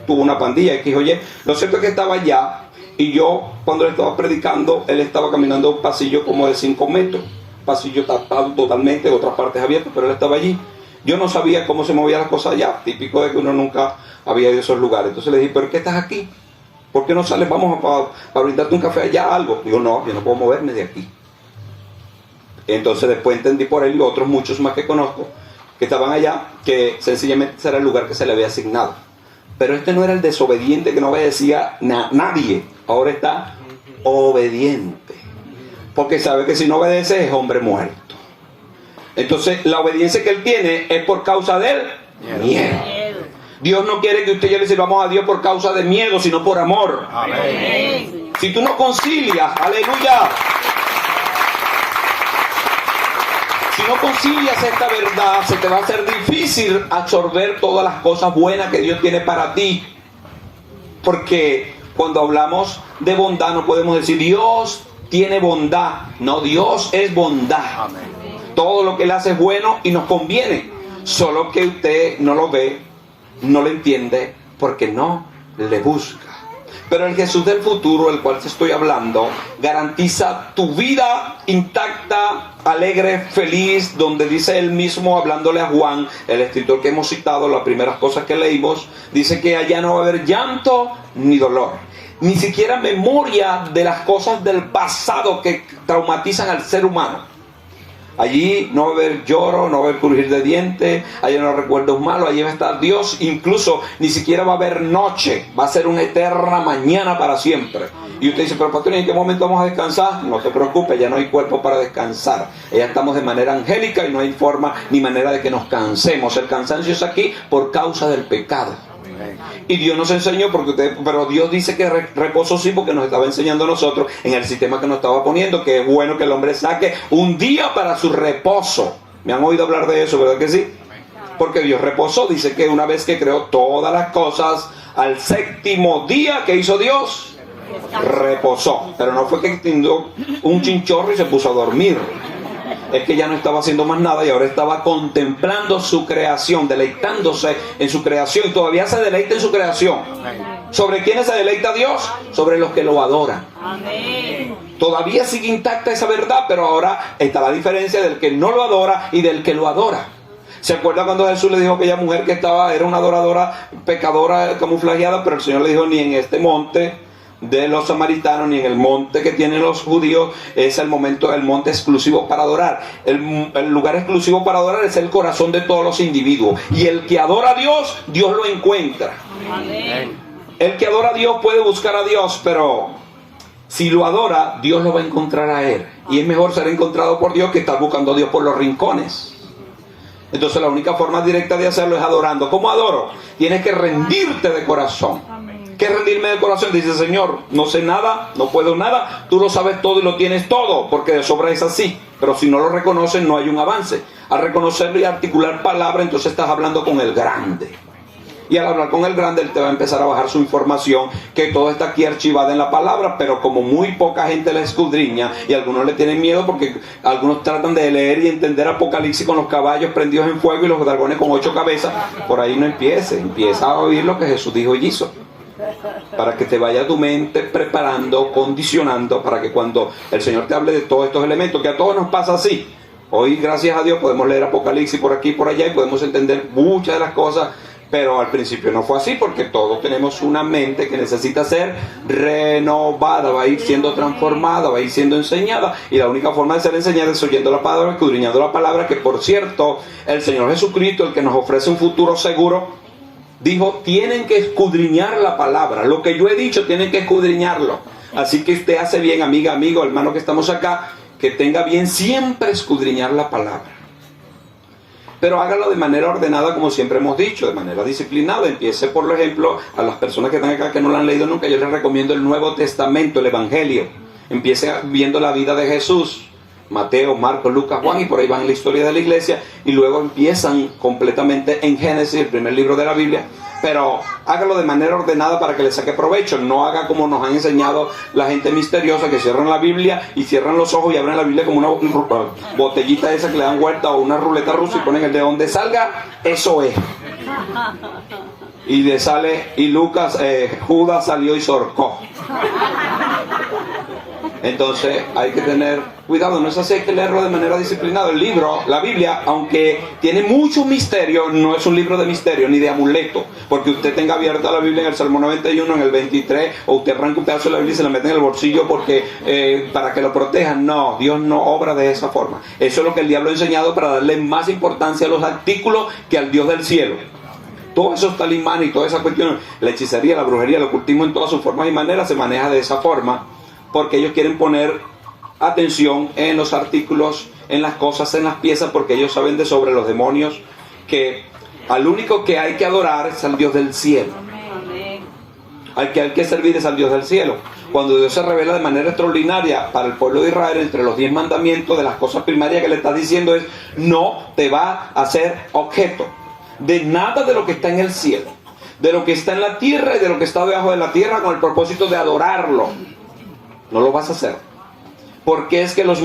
tuvo una pandilla X, oye. Lo cierto es que estaba allá. Y yo, cuando él estaba predicando, él estaba caminando un pasillo como de 5 metros. Pasillo tapado totalmente, otras partes abiertas, pero él estaba allí. Yo no sabía cómo se movían las cosas allá, típico de que uno nunca había ido a esos lugares. Entonces le dije, ¿pero qué estás aquí? ¿Por qué no sales? Vamos a brindarte un café allá, algo. Digo, no, yo no puedo moverme de aquí. Entonces después entendí por él y otros muchos más que conozco, que estaban allá, que sencillamente ese era el lugar que se le había asignado. Pero este no era el desobediente que no obedecía nadie. Ahora está obediente. Porque sabe que si no obedece es hombre muerto. Entonces la obediencia que él tiene es por causa del miedo. Dios no quiere que usted y yo le sirvamos a Dios por causa de miedo, sino por amor. Amén. Si tú no concilias, aleluya. Si no concilias esta verdad, se te va a hacer difícil absorber todas las cosas buenas que Dios tiene para ti. Porque cuando hablamos de bondad no podemos decir Dios tiene bondad. No, Dios es bondad. Amén. Todo lo que Él hace es bueno y nos conviene. Solo que usted no lo ve, no lo entiende, porque no le busca. Pero el Jesús del futuro, el cual te estoy hablando, garantiza tu vida intacta, alegre, feliz, donde dice él mismo, hablándole a Juan, el escritor que hemos citado, las primeras cosas que leímos, dice que allá no va a haber llanto ni dolor, ni siquiera memoria de las cosas del pasado que traumatizan al ser humano. Allí no va a haber lloro, no va a haber crujir de dientes, allí no va a haber recuerdos malos, allí va a estar Dios, incluso ni siquiera va a haber noche, va a ser una eterna mañana para siempre. Y usted dice, pero pastor, ¿en qué momento vamos a descansar? No te preocupes, ya no hay cuerpo para descansar. Ya estamos de manera angélica y no hay forma ni manera de que nos cansemos. El cansancio es aquí por causa del pecado. Y Dios nos enseñó, pero Dios dice que reposo sí, porque nos estaba enseñando a nosotros en el sistema que nos estaba poniendo, que es bueno que el hombre saque un día para su reposo. ¿Me han oído hablar de eso, verdad que sí? Porque Dios reposó, dice que una vez que creó todas las cosas, al séptimo día, ¿qué hizo Dios? Reposó. Pero no fue que extinguió un chinchorro y se puso a dormir. Es que ya no estaba haciendo más nada y ahora estaba contemplando su creación, deleitándose en su creación, y todavía se deleita en su creación. ¿Sobre quiénes se deleita Dios? Sobre los que lo adoran. Amén. Todavía sigue intacta esa verdad, pero ahora está la diferencia del que no lo adora y del que lo adora. ¿Se acuerda cuando Jesús le dijo a aquella mujer que era una adoradora, pecadora, camuflajeada? Pero el Señor le dijo, ni en este monte de los samaritanos, ni en el monte que tienen los judíos, es el monte exclusivo para adorar. El lugar exclusivo para adorar es el corazón de todos los individuos. Y el que adora a Dios, Dios lo encuentra. Amén. El que adora a Dios puede buscar a Dios, pero si lo adora, Dios lo va a encontrar a él. Y es mejor ser encontrado por Dios que estar buscando a Dios por los rincones. Entonces la única forma directa de hacerlo es adorando. ¿Cómo adoro? Tienes que rendirte de corazón. ¿Qué rendirme de corazón? Dice, Señor, no sé nada, no puedo nada, tú lo sabes todo y lo tienes todo, porque de sobra es así. Pero si no lo reconoces, no hay un avance. Al reconocerlo y articular palabra, entonces estás hablando con el grande. Y al hablar con el grande, él te va a empezar a bajar su información, que todo está aquí archivada en la palabra, pero como muy poca gente la escudriña, y algunos le tienen miedo porque algunos tratan de leer y entender Apocalipsis con los caballos prendidos en fuego y los dragones con 8 cabezas, por ahí no empieza a oír lo que Jesús dijo y hizo. Para que te vaya tu mente preparando, condicionando, para que cuando el Señor te hable de todos estos elementos, que a todos nos pasa así. Hoy, gracias a Dios, podemos leer Apocalipsis por aquí y por allá y podemos entender muchas de las cosas, pero al principio no fue así, porque todos tenemos una mente que necesita ser renovada, va a ir siendo transformada, va a ir siendo enseñada, y la única forma de ser enseñada es oyendo la palabra, escudriñando la palabra, que por cierto, el Señor Jesucristo, el que nos ofrece un futuro seguro, dijo, tienen que escudriñar la palabra. Lo que yo he dicho, tienen que escudriñarlo. Así que usted hace bien, amiga, amigo, hermano que estamos acá, que tenga bien siempre escudriñar la palabra. Pero hágalo de manera ordenada, como siempre hemos dicho, de manera disciplinada. Empiece, por ejemplo, a las personas que están acá que no lo han leído nunca, yo les recomiendo el Nuevo Testamento, el Evangelio. Empiece viendo la vida de Jesús. Mateo, Marcos, Lucas, Juan, y por ahí van la historia de la iglesia, y luego empiezan completamente en Génesis, el primer libro de la Biblia. Pero hágalo de manera ordenada para que le saque provecho. No haga como nos han enseñado la gente misteriosa, que cierran la Biblia y cierran los ojos y abren la Biblia como una botellita esa que le dan vuelta, o una ruleta rusa, y ponen el de donde salga, eso es. Y le sale, y Judas salió y sorcó. Entonces hay que tener cuidado, no es así, hay que leerlo de manera disciplinada. El libro, la Biblia, aunque tiene mucho misterio, no es un libro de misterio ni de amuleto, porque usted tenga abierta la Biblia en el Salmo 91, en el 23, o usted arranca un pedazo de la Biblia y se la mete en el bolsillo porque para que lo protejan. No, Dios no obra de esa forma. Eso es lo que el diablo ha enseñado, para darle más importancia a los artículos que al Dios del cielo. Todos esos talismanes y toda esa cuestión, la hechicería, la brujería, el ocultismo en todas sus formas y maneras, se maneja de esa forma, porque ellos quieren poner atención en los artículos, en las cosas, en las piezas, porque ellos saben de sobre los demonios, que al único que hay que adorar es al Dios del cielo. Al que hay que servir es al Dios del cielo. Cuando Dios se revela de manera extraordinaria para el pueblo de Israel, entre los 10 mandamientos, de las cosas primarias que le está diciendo es: no te va a hacer objeto de nada de lo que está en el cielo, de lo que está en la tierra y de lo que está debajo de la tierra, con el propósito de adorarlo. No lo vas a hacer. Porque es que las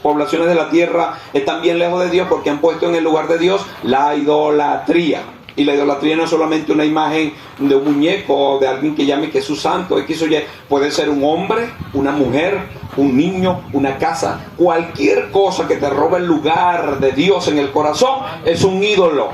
poblaciones de la tierra están bien lejos de Dios, porque han puesto en el lugar de Dios la idolatría. Y la idolatría no es solamente una imagen de un muñeco o de alguien que llame que es su santo, X o Y. Puede ser un hombre, una mujer, un niño, una casa. Cualquier cosa que te robe el lugar de Dios en el corazón es un ídolo.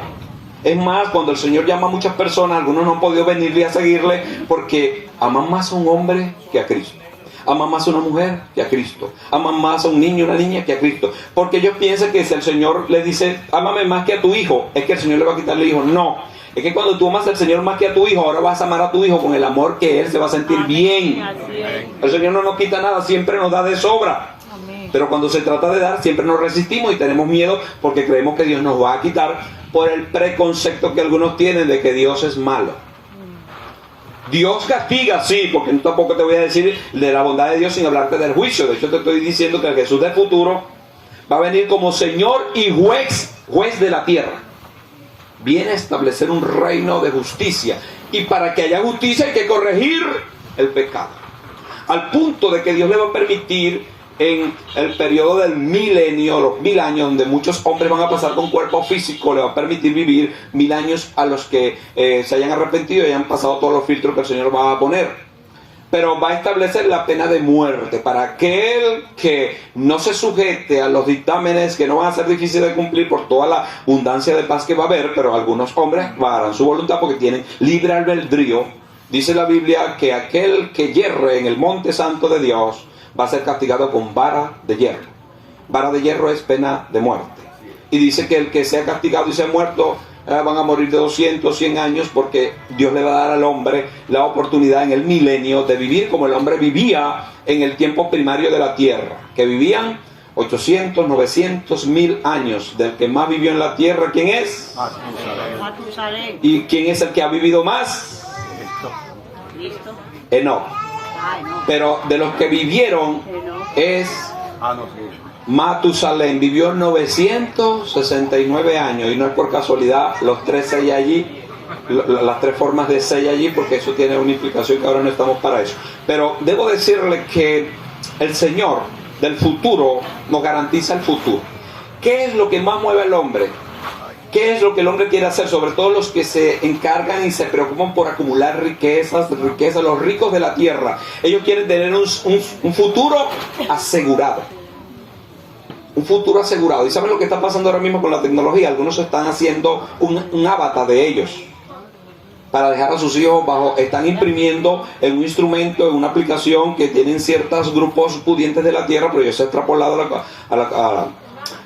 Es más, cuando el Señor llama a muchas personas, algunos no han podido venirle a seguirle porque aman más a un hombre que a Cristo. Aman más a una mujer que a Cristo. Aman más a un niño y una niña que a Cristo. Porque ellos piensan que si el Señor le dice, ámame más que a tu hijo, es que el Señor le va a quitarle hijo. No. Es que cuando tú amas al Señor más que a tu hijo, ahora vas a amar a tu hijo con el amor que Él se va a sentir bien. El Señor no nos quita nada, siempre nos da de sobra. Pero cuando se trata de dar, siempre nos resistimos y tenemos miedo porque creemos que Dios nos va a quitar por el preconcepto que algunos tienen de que Dios es malo. Dios castiga, sí, porque tampoco te voy a decir de la bondad de Dios sin hablarte del juicio. De hecho, te estoy diciendo que el Jesús del futuro va a venir como Señor y juez de la tierra. Viene a establecer un reino de justicia. Y para que haya justicia hay que corregir el pecado. Al punto de que Dios le va a permitir en el periodo del milenio, los 1000 años, donde muchos hombres van a pasar con cuerpo físico, le va a permitir vivir 1000 años a los que se hayan arrepentido y hayan pasado todos los filtros que el Señor va a poner. Pero va a establecer la pena de muerte para aquel que no se sujete a los dictámenes que no van a ser difíciles de cumplir por toda la abundancia de paz que va a haber, pero algunos hombres harán su voluntad porque tienen libre albedrío. Dice la Biblia que aquel que yerre en el monte santo de Dios va a ser castigado con vara de hierro. Vara de hierro es pena de muerte. Y dice que el que sea castigado y sea muerto van a morir de 200, 100 años porque Dios le va a dar al hombre la oportunidad en el milenio de vivir como el hombre vivía en el tiempo primario de la tierra, que vivían 800, 900, 1000 años. Del que más vivió en la tierra, ¿quién es? Matusalén. ¿Y quién es el que ha vivido más? Cristo. Enoc. Ay, no. Pero de los que vivieron es No, sí. Matusalén, vivió 969 años, y no es por casualidad los 3 sellos allí, las 3 formas de sello allí, porque eso tiene una implicación que ahora no estamos para eso. Pero debo decirle que el Señor del futuro nos garantiza el futuro. ¿Qué es lo que más mueve al hombre? ¿Qué es lo que el hombre quiere hacer? Sobre todo los que se encargan y se preocupan por acumular riquezas, los ricos de la tierra. Ellos quieren tener un futuro asegurado. Un futuro asegurado. ¿Y saben lo que está pasando ahora mismo con la tecnología? Algunos están haciendo un avatar de ellos para dejar a sus hijos bajo. Están imprimiendo en un instrumento, en una aplicación que tienen ciertos grupos pudientes de la tierra, pero ya se ha extrapolado a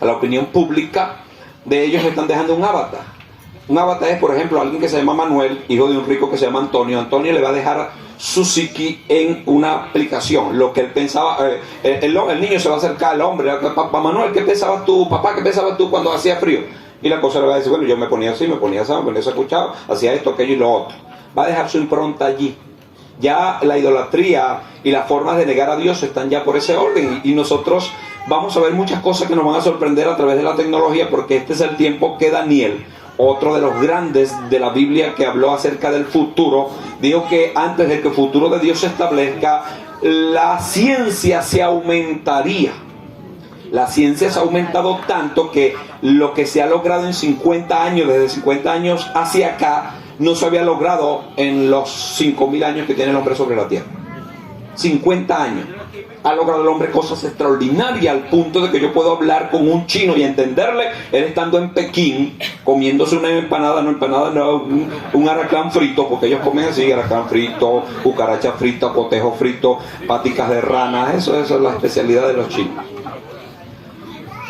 la opinión pública. De ellos están dejando un avatar. Un avatar es, por ejemplo, alguien que se llama Manuel, hijo de un rico que se llama Antonio. Antonio le va a dejar su psiqui en una aplicación. Lo que él pensaba, el niño se va a acercar al hombre. Papá Manuel, ¿qué pensabas tú? Papá, ¿qué pensabas tú cuando hacía frío? Y la cosa le va a decir, bueno, yo me ponía así, me ponía así, me ponía así, escuchado, hacía esto, aquello y lo otro. Va a dejar su impronta allí. Ya la idolatría y las formas de negar a Dios están ya por ese orden. Y nosotros vamos a ver muchas cosas que nos van a sorprender a través de la tecnología, porque este es el tiempo que Daniel, otro de los grandes de la Biblia que habló acerca del futuro, dijo que antes de que el futuro de Dios se establezca, la ciencia se aumentaría. La ciencia se ha aumentado tanto que lo que se ha logrado en 50 años, desde 50 años hacia acá, no se había logrado en los 5000 años que tiene el hombre sobre la tierra. 50 años. Ha logrado el hombre cosas extraordinarias al punto de que yo puedo hablar con un chino y entenderle, él estando en Pekín, comiéndose una empanada, un arracán frito, porque ellos comen así, arracán frito, cucaracha frita, cotejo frito, paticas de rana, eso es la especialidad de los chinos.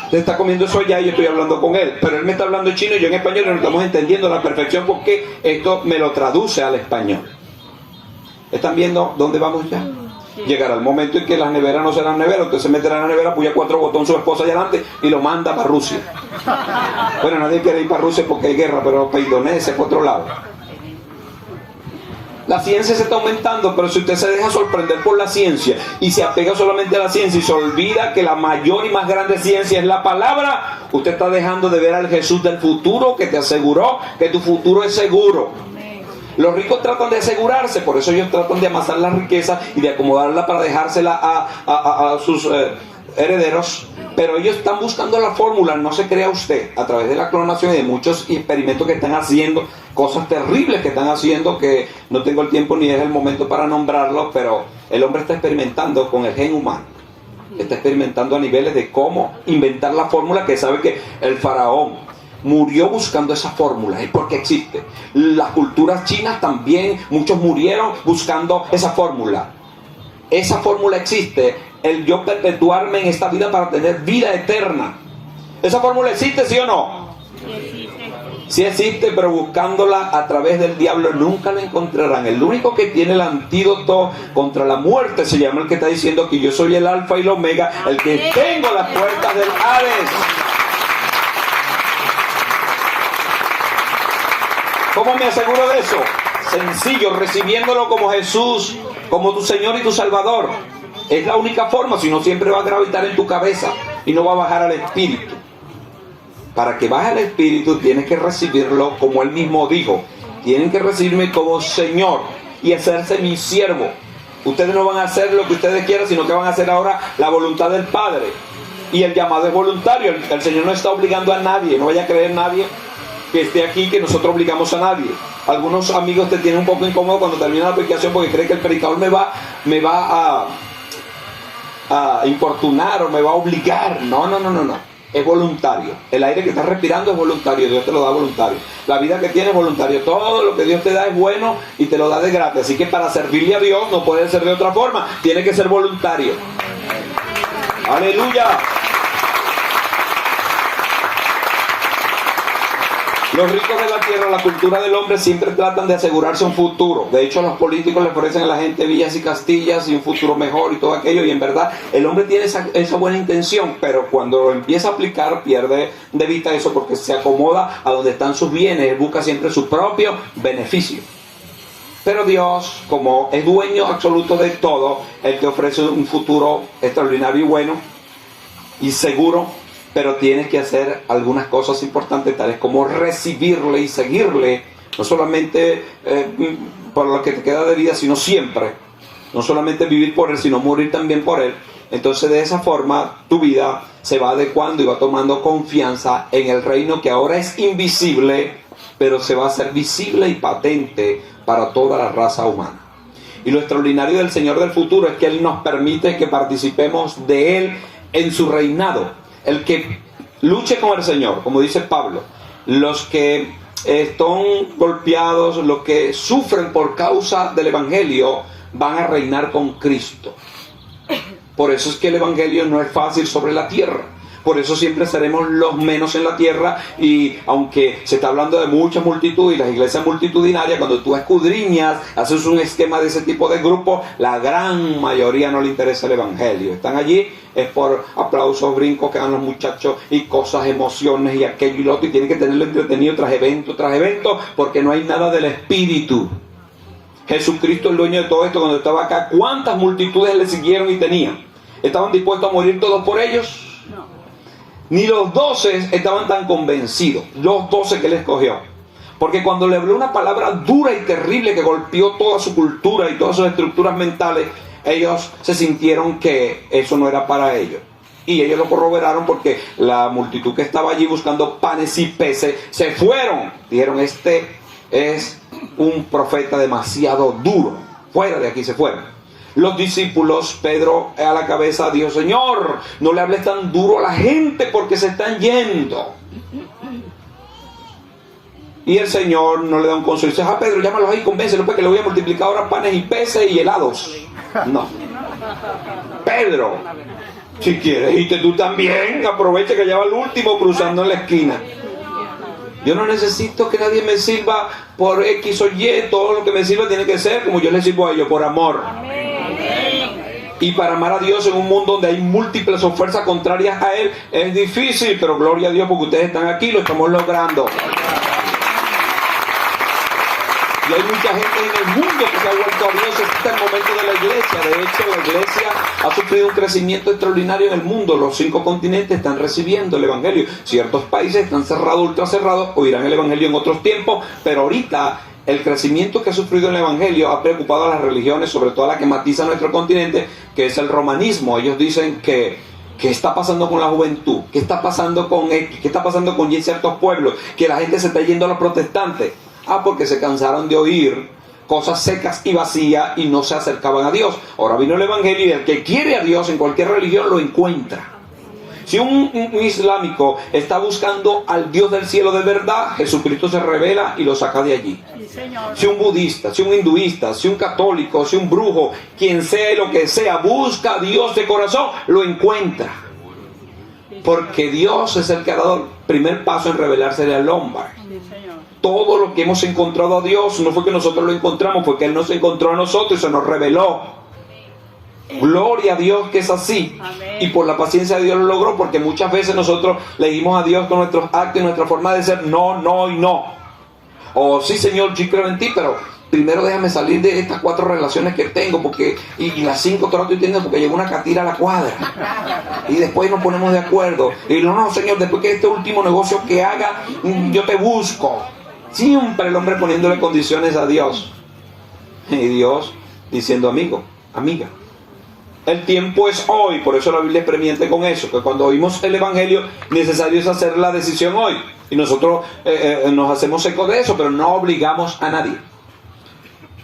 Usted está comiendo eso allá y yo estoy hablando con él, pero él me está hablando chino y yo en español y no estamos entendiendo a la perfección porque esto me lo traduce al español. ¿Están viendo dónde vamos ya? Llegará el momento en que las neveras no serán neveras, usted se meterá en la nevera, puya 4 botones su esposa allá adelante y lo manda para Rusia. Bueno, nadie quiere ir para Rusia porque hay guerra, pero para Indonesia, para otro lado. La ciencia se está aumentando, pero si usted se deja sorprender por la ciencia y se apega solamente a la ciencia y se olvida que la mayor y más grande ciencia es la palabra, usted está dejando de ver al Jesús del futuro que te aseguró que tu futuro es seguro. Los ricos tratan de asegurarse, por eso ellos tratan de amasar la riqueza y de acomodarla para dejársela a sus herederos, pero ellos están buscando la fórmula, no se crea usted, a través de la clonación y de muchos experimentos que están haciendo, cosas terribles que están haciendo que no tengo el tiempo ni es el momento para nombrarlos, pero el hombre está experimentando con el gen humano, está experimentando a niveles de cómo inventar la fórmula que sabe que el faraón murió buscando esa fórmula, es porque existe. Las culturas chinas también, muchos murieron buscando esa fórmula. esa fórmula existe, el yo perpetuarme en esta vida para tener vida eterna. ¿Esa fórmula existe, sí o no? Sí existe. Sí existe, pero buscándola a través del diablo nunca la encontrarán. El único que tiene el antídoto contra la muerte se llama el que está diciendo que yo soy el alfa y el omega, el que tengo las puertas del Hades. ¿Cómo me aseguro de eso? Sencillo, recibiéndolo como Jesús, como tu Señor y tu Salvador. Es la única forma, si no siempre va a gravitar en tu cabeza y no va a bajar al Espíritu. Para que baje al Espíritu tienes que recibirlo como Él mismo dijo. Tienen que recibirme como Señor y hacerse mi siervo. Ustedes no van a hacer lo que ustedes quieran, sino que van a hacer ahora la voluntad del Padre. Y el llamado es voluntario. El Señor no está obligando a nadie. No vaya a creer nadie que esté aquí que nosotros obligamos a nadie. Algunos amigos te tienen un poco incómodo cuando termina la predicación porque creen que el predicador me va a importunar o me va a obligar. No. Es voluntario. El aire que estás respirando es voluntario. Dios te lo da voluntario. La vida que tienes es voluntario. Todo lo que Dios te da es bueno y te lo da de gratis. Así que para servirle a Dios no puede ser de otra forma. Tiene que ser voluntario. Aleluya. Los ricos de la tierra, la cultura del hombre, siempre tratan de asegurarse un futuro. De hecho, los políticos le ofrecen a la gente villas y castillas y un futuro mejor y todo aquello. Y en verdad, el hombre tiene esa buena intención, pero cuando lo empieza a aplicar, pierde de vista eso porque se acomoda a donde están sus bienes. Él busca siempre su propio beneficio. Pero Dios, como es dueño absoluto de todo, Él te ofrece un futuro extraordinario y bueno y seguro. Pero tienes que hacer algunas cosas importantes, tales como recibirle y seguirle, no solamente por lo que te queda de vida, sino siempre. No solamente vivir por Él, sino morir también por Él. Entonces de esa forma tu vida se va adecuando y va tomando confianza en el reino que ahora es invisible, pero se va a hacer visible y patente para toda la raza humana. Y lo extraordinario del Señor del futuro es que Él nos permite que participemos de Él en su reinado. El que luche con el Señor, como dice Pablo, los que están golpeados, los que sufren por causa del Evangelio, van a reinar con Cristo. Por eso es que el Evangelio no es fácil sobre la tierra. Por eso siempre seremos los menos en la tierra. Y aunque se está hablando de mucha multitud y las iglesias multitudinarias, cuando tú escudriñas, haces un esquema de ese tipo de grupo, la gran mayoría no le interesa el Evangelio. Están allí, es por aplausos, brincos que dan los muchachos y cosas, emociones y aquello y lo otro. Y tienen que tenerlo entretenido tras evento, porque no hay nada del Espíritu. Jesucristo, el dueño de todo esto, cuando estaba acá, ¿cuántas multitudes le siguieron y tenían? ¿Estaban dispuestos a morir todos por ellos? Ni los 12 estaban tan convencidos, los 12 que él escogió. Porque cuando le habló una palabra dura y terrible que golpeó toda su cultura y todas sus estructuras mentales, ellos se sintieron que eso no era para ellos. Y ellos lo corroboraron porque la multitud que estaba allí buscando panes y peces se fueron. Dijeron, este es un profeta demasiado duro. Fuera de aquí, se fueron. Los discípulos, Pedro a la cabeza, dijo, Señor, no le hables tan duro a la gente porque se están yendo. Y el Señor no le da un consejo. Dice, Pedro, llámalos ahí, convéncelo porque le voy a multiplicar ahora panes y peces y helados. No. Pedro, si quieres irte tú también, aprovecha que ya va el último cruzando en la esquina. Yo no necesito que nadie me sirva por X o Y. Todo lo que me sirva tiene que ser como yo les sirvo a ellos, por amor. Y para amar a Dios en un mundo donde hay múltiples fuerzas contrarias a Él es difícil, pero gloria a Dios porque ustedes están aquí, lo estamos logrando. Y hay mucha gente en el mundo que se ha vuelto a Dios. Este es el momento de la iglesia. De hecho, la iglesia ha sufrido un crecimiento extraordinario en el mundo. Los 5 continentes están recibiendo el Evangelio. Ciertos países están cerrados, ultra cerrados, oirán el Evangelio en otros tiempos, pero ahorita el crecimiento que ha sufrido el Evangelio ha preocupado a las religiones, sobre todo a la que matiza nuestro continente, que es el romanismo. Ellos dicen que ¿qué está pasando con la juventud? ¿Qué está pasando con X? ¿Qué está pasando con Y ciertos pueblos? Que la gente se está yendo a los protestantes. Porque se cansaron de oír cosas secas y vacías y no se acercaban a Dios. Ahora vino el Evangelio y el que quiere a Dios en cualquier religión lo encuentra. Si un islámico está buscando al Dios del cielo de verdad, Jesucristo se revela y lo saca de allí. Sí, señor. Si un budista, si un hinduista, si un católico, si un brujo, quien sea lo que sea, busca a Dios de corazón, lo encuentra. Porque Dios es el que ha dado el primer paso en revelársele al hombre. Sí, señor. Todo lo que hemos encontrado a Dios no fue que nosotros lo encontramos, fue que Él nos encontró a nosotros y se nos reveló. Gloria a Dios que es así. Amén. Y por la paciencia de Dios lo logró, porque muchas veces nosotros le dimos a Dios con nuestros actos y nuestra forma de ser no, no y no. O sí, Señor, yo creo en ti, pero primero déjame salir de estas 4 relaciones que tengo, porque y las 5 todas estoy teniendo porque llegó una catira a la cuadra. Y después nos ponemos de acuerdo. Y no, Señor, después que este último negocio que haga, yo te busco. Siempre el hombre poniéndole condiciones a Dios. Y Dios diciendo, amigo, amiga, el tiempo es hoy. Por eso la Biblia es premiante con eso, que cuando oímos el Evangelio, necesario es hacer la decisión hoy. Y nosotros nos hacemos eco de eso, pero no obligamos a nadie.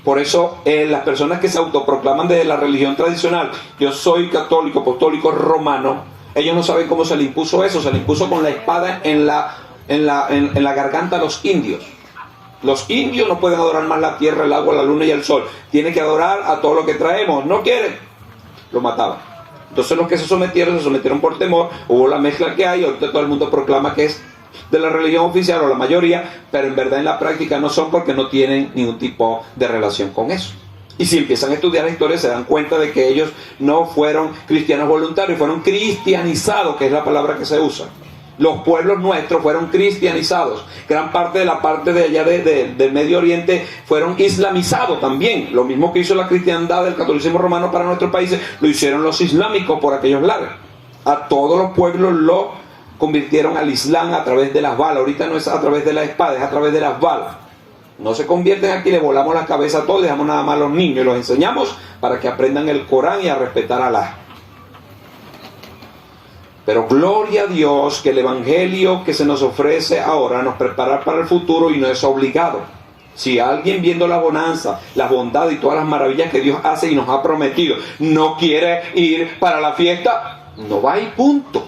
Por eso las personas que se autoproclaman de la religión tradicional, yo soy católico, apostólico, romano, ellos no saben cómo se le impuso eso. Se le impuso con la espada en la garganta a los indios. Los indios no pueden adorar más la tierra, el agua, la luna y el sol. Tienen que adorar a todo lo que traemos. No quieren, lo mataban. Entonces los que se sometieron por temor. Hubo la mezcla que hay. Ahorita todo el mundo proclama que es de la religión oficial, o la mayoría, pero en verdad en la práctica no son, porque no tienen ningún tipo de relación con eso. Y si empiezan a estudiar la historia, se dan cuenta de que ellos no fueron cristianos voluntarios, fueron cristianizados, que es la palabra que se usa. Los pueblos nuestros fueron cristianizados. Gran parte de la parte de allá del Medio Oriente fueron islamizados también. Lo mismo que hizo la cristiandad del catolicismo romano para nuestros países, lo hicieron los islámicos por aquellos lados. A todos los pueblos lo convirtieron al Islam a través de las balas. Ahorita no es a través de la espada, es a través de las balas. No se convierten aquí, le volamos la cabeza a todos, dejamos nada más a los niños y los enseñamos para que aprendan el Corán y a respetar a Alá. Pero gloria a Dios que el Evangelio que se nos ofrece ahora nos prepara para el futuro y no es obligado. Si alguien, viendo la bonanza, la bondad y todas las maravillas que Dios hace y nos ha prometido, no quiere ir para la fiesta, no va y punto.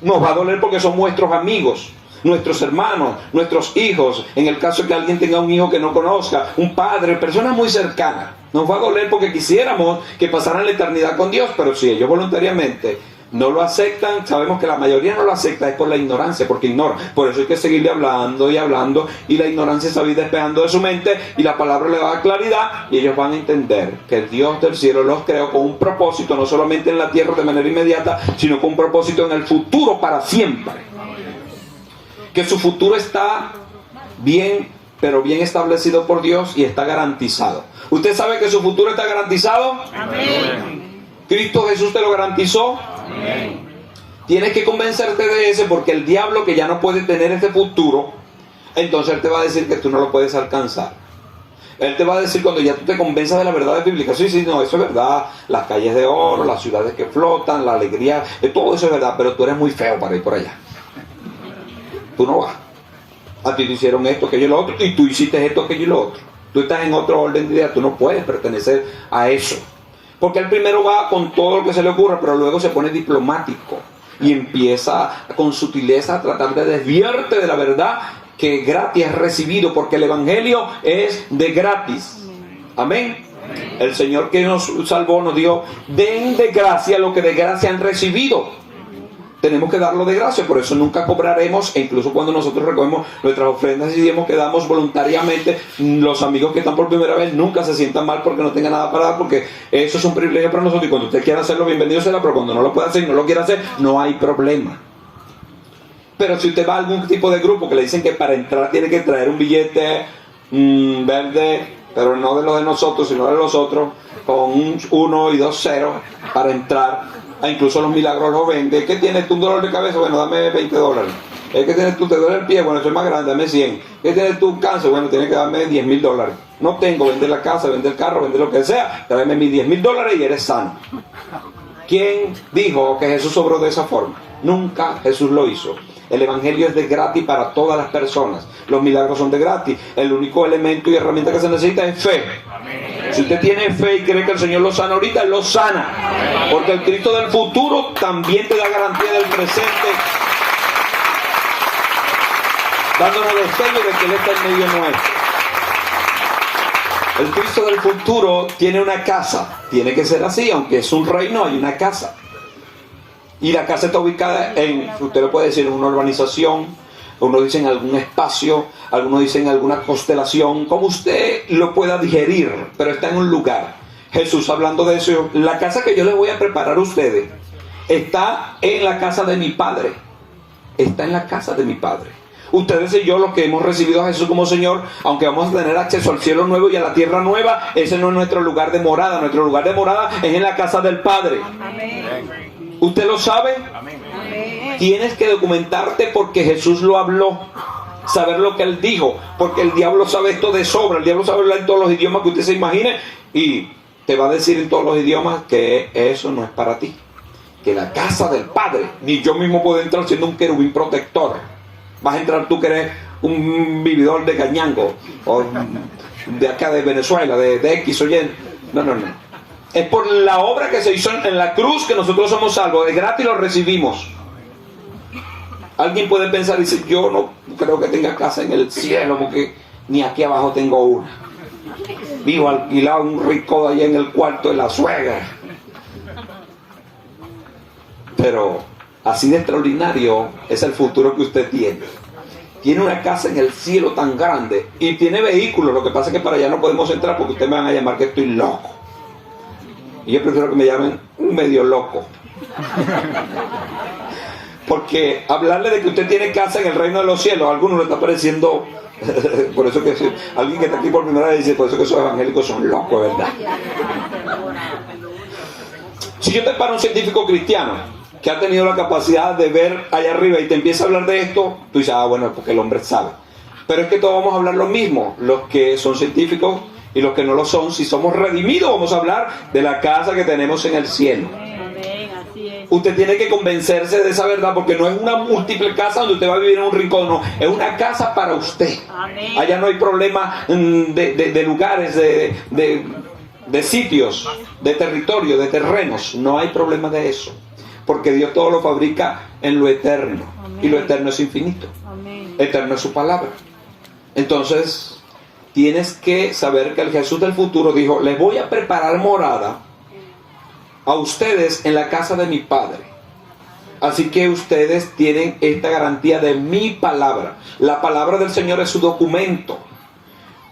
Nos va a doler porque son nuestros amigos, nuestros hermanos, nuestros hijos. En el caso de que alguien tenga un hijo que no conozca, un padre, personas muy cercanas. Nos va a doler porque quisiéramos que pasaran la eternidad con Dios, pero si ellos voluntariamente no lo aceptan, sabemos que la mayoría no lo acepta, es por la ignorancia, porque ignoran. Por eso hay que seguirle hablando y hablando, y la ignorancia se va a ir despejando de su mente, y la palabra le va a dar claridad, y ellos van a entender que el Dios del cielo los creó con un propósito, no solamente en la tierra de manera inmediata, sino con un propósito en el futuro para siempre. Que su futuro está bien, pero bien establecido por Dios y está garantizado. ¿Usted sabe que su futuro está garantizado? Amén. ¿Cristo Jesús te lo garantizó? Amén. Tienes que convencerte de ese, porque el diablo, que ya no puede tener ese futuro, entonces él te va a decir que tú no lo puedes alcanzar. Él te va a decir, cuando ya tú te convenzas de la verdad bíblica, sí, no, eso es verdad, las calles de oro, las ciudades que flotan, la alegría, todo eso es verdad, pero tú eres muy feo para ir por allá. Tú no vas. A ti te hicieron esto, aquello y lo otro, y tú hiciste esto, aquello y lo otro. Tú estás en otro orden de ideas, tú no puedes pertenecer a eso. Porque él primero va con todo lo que se le ocurra, pero luego se pone diplomático y empieza con sutileza a tratar de desviarte de la verdad que gratis es recibido, porque el Evangelio es de gratis. Amén. El Señor que nos salvó nos dijo: den de gracia lo que de gracia han recibido. Tenemos que darlo de gracia, por eso nunca cobraremos. E incluso cuando nosotros recogemos nuestras ofrendas y diezmos que damos voluntariamente, los amigos que están por primera vez nunca se sientan mal porque no tengan nada para dar, porque eso es un privilegio para nosotros, y cuando usted quiera hacerlo, bienvenido será, pero cuando no lo pueda hacer y no lo quiera hacer, no hay problema. Pero si usted va a algún tipo de grupo que le dicen que para entrar tiene que traer un billete verde, pero no de los de nosotros, sino de los otros, con un 1 y 2 ceros para entrar. Incluso los milagros los vende. ¿Qué tienes tú? ¿Un dolor de cabeza? Bueno, dame $20. ¿Qué tienes tú? ¿Te duele el pie? Bueno, soy más grande, dame 100. ¿Qué tienes tú? Cáncer. Bueno, tienes que darme $10,000. No tengo, vende la casa, vende el carro, vende lo que sea, tráeme mis $10,000 y eres sano. ¿Quién dijo que Jesús obró de esa forma? Nunca Jesús lo hizo. El Evangelio es de gratis para todas las personas. Los milagros son de gratis. El único elemento y herramienta que se necesita es fe. Si usted tiene fe y cree que el Señor lo sana ahorita, Él lo sana. Porque el Cristo del futuro también te da garantía del presente, dándonos destello de que Él está en medio nuestro. El Cristo del futuro tiene una casa. Tiene que ser así, aunque es un reino, hay una casa. Y la casa está ubicada en, usted lo puede decir, en una urbanización, algunos dicen en algún espacio, algunos dicen en alguna constelación, como usted lo pueda digerir, pero está en un lugar. Jesús hablando de eso, la casa que yo les voy a preparar a ustedes está en la casa de mi Padre. Está en la casa de mi Padre. Ustedes y yo, los que hemos recibido a Jesús como Señor, aunque vamos a tener acceso al cielo nuevo y a la tierra nueva, ese no es nuestro lugar de morada. Nuestro lugar de morada es en la casa del Padre. Amén. ¿Usted lo sabe? Amén. Tienes que documentarte porque Jesús lo habló. Saber lo que Él dijo. Porque el diablo sabe esto de sobra. El diablo sabe hablar en todos los idiomas que usted se imagine. Y te va a decir en todos los idiomas que eso no es para ti. Que la casa del Padre, ni yo mismo puedo entrar siendo un querubín protector. Vas a entrar tú que eres un vividor de Cañango. O de acá de Venezuela, de X o Y. No. Es por la obra que se hizo en la cruz que nosotros somos salvos. De gratis lo recibimos. Alguien puede pensar y decir, yo no creo que tenga casa en el cielo porque ni aquí abajo tengo una. Vivo alquilado en un rico allá en el cuarto de la suegra. Pero así de extraordinario es el futuro que usted tiene. Tiene una casa en el cielo tan grande y tiene vehículos. Lo que pasa es que para allá no podemos entrar porque ustedes me van a llamar que estoy loco. Y yo prefiero que me llamen un medio loco. Porque hablarle de que usted tiene casa en el reino de los cielos, a algunos le está pareciendo, por eso que alguien que está aquí por primera vez dice, por eso que esos evangélicos son locos, ¿verdad? Si yo te paro un científico cristiano que ha tenido la capacidad de ver allá arriba y te empieza a hablar de esto, tú dices, bueno, porque el hombre sabe. Pero es que todos vamos a hablar lo mismo, los que son científicos y los que no lo son. Si somos redimidos, vamos a hablar de la casa que tenemos en el cielo. Usted tiene que convencerse de esa verdad, porque no es una múltiple casa donde usted va a vivir en un rincón, no, es una casa para usted. Amén. Allá no hay problema de lugares, de sitios, de territorio, de terrenos, no hay problema de eso, porque Dios todo lo fabrica en lo eterno. Amén. Y lo eterno es infinito. Amén. Eterno es su palabra. Entonces tienes que saber que el Jesús del futuro dijo, les voy a preparar morada a ustedes en la casa de mi Padre. Así que ustedes tienen esta garantía de mi palabra. La palabra del Señor es su documento.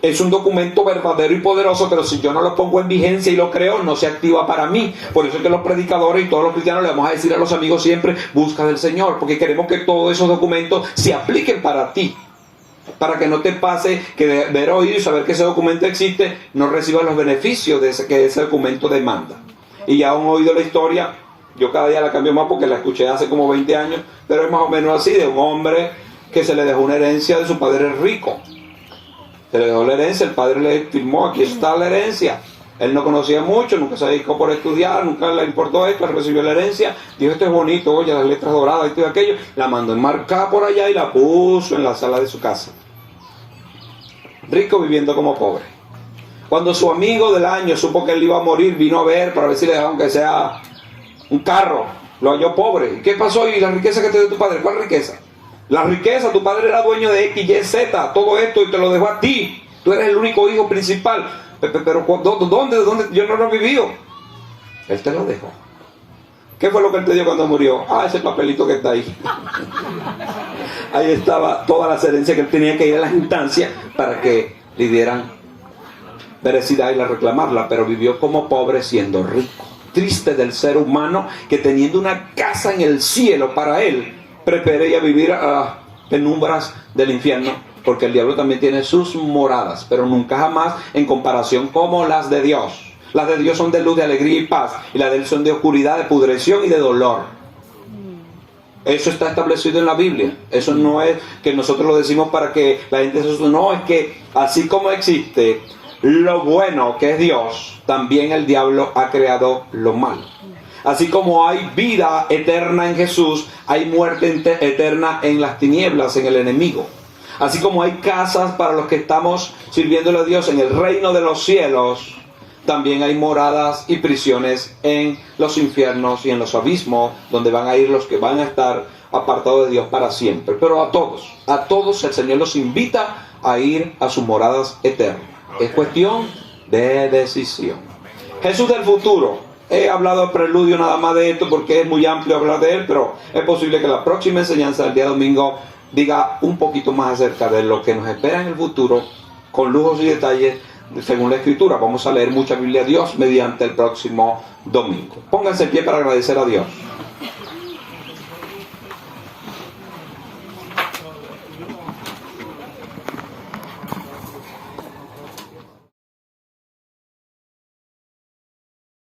Es un documento verdadero y poderoso, pero si yo no lo pongo en vigencia y lo creo, no se activa para mí. Por eso es que los predicadores y todos los cristianos le vamos a decir a los amigos siempre, busca del Señor, porque queremos que todos esos documentos se apliquen para ti. Para que no te pase que de haber oído y saber que ese documento existe, no recibas los beneficios que ese documento demanda. Y ya han oído la historia, yo cada día la cambio más porque la escuché hace como 20 años, pero es más o menos así, de un hombre que se le dejó una herencia de su padre rico. Se le dejó la herencia, el padre le firmó, aquí está la herencia. Él no conocía mucho, nunca se dedicó por estudiar, nunca le importó esto, recibió la herencia, dijo, esto es bonito, oye, las letras doradas, esto y aquello, la mandó enmarcada por allá y la puso en la sala de su casa. Rico viviendo como pobre. Cuando su amigo del año supo que él iba a morir, vino a ver para ver si le dejaba aunque sea un carro, lo halló pobre. ¿Y qué pasó? ¿Y la riqueza que te dio tu padre? ¿Cuál riqueza? La riqueza, tu padre era dueño de X, Y, Z, todo esto y te lo dejó a ti. Tú eres el único hijo principal. Pero ¿dónde? Yo no lo he vivido. Él te lo dejó. ¿Qué fue lo que él te dio cuando murió? Ese papelito que está ahí. Ahí estaba toda la herencia que él tenía que ir a las instancias para que le dieran merecida y la reclamarla, pero vivió como pobre siendo rico. Triste del ser humano que teniendo una casa en el cielo para él, prefiere a vivir a las penumbras del infierno, porque el diablo también tiene sus moradas, pero nunca jamás en comparación como las de Dios. Las de Dios son de luz, de alegría y paz, y las de él son de oscuridad, de pudrición y de dolor. Eso está establecido en la Biblia. Eso no es que nosotros lo decimos para que la gente se asuste. No, es que así como existe lo bueno que es Dios, también el diablo ha creado lo malo. Así como hay vida eterna en Jesús, hay muerte eterna en las tinieblas, en el enemigo. Así como hay casas para los que estamos sirviéndole a Dios en el reino de los cielos, también hay moradas y prisiones en los infiernos y en los abismos, donde van a ir los que van a estar apartados de Dios para siempre. Pero a todos el Señor los invita a ir a sus moradas eternas. Es cuestión de decisión. Jesús del futuro. He hablado de preludio nada más de esto porque es muy amplio hablar de él, pero es posible que la próxima enseñanza del día domingo diga un poquito más acerca de lo que nos espera en el futuro, con lujos y detalles según la Escritura. Vamos a leer mucha Biblia a Dios mediante el próximo domingo. Pónganse en pie para agradecer a Dios.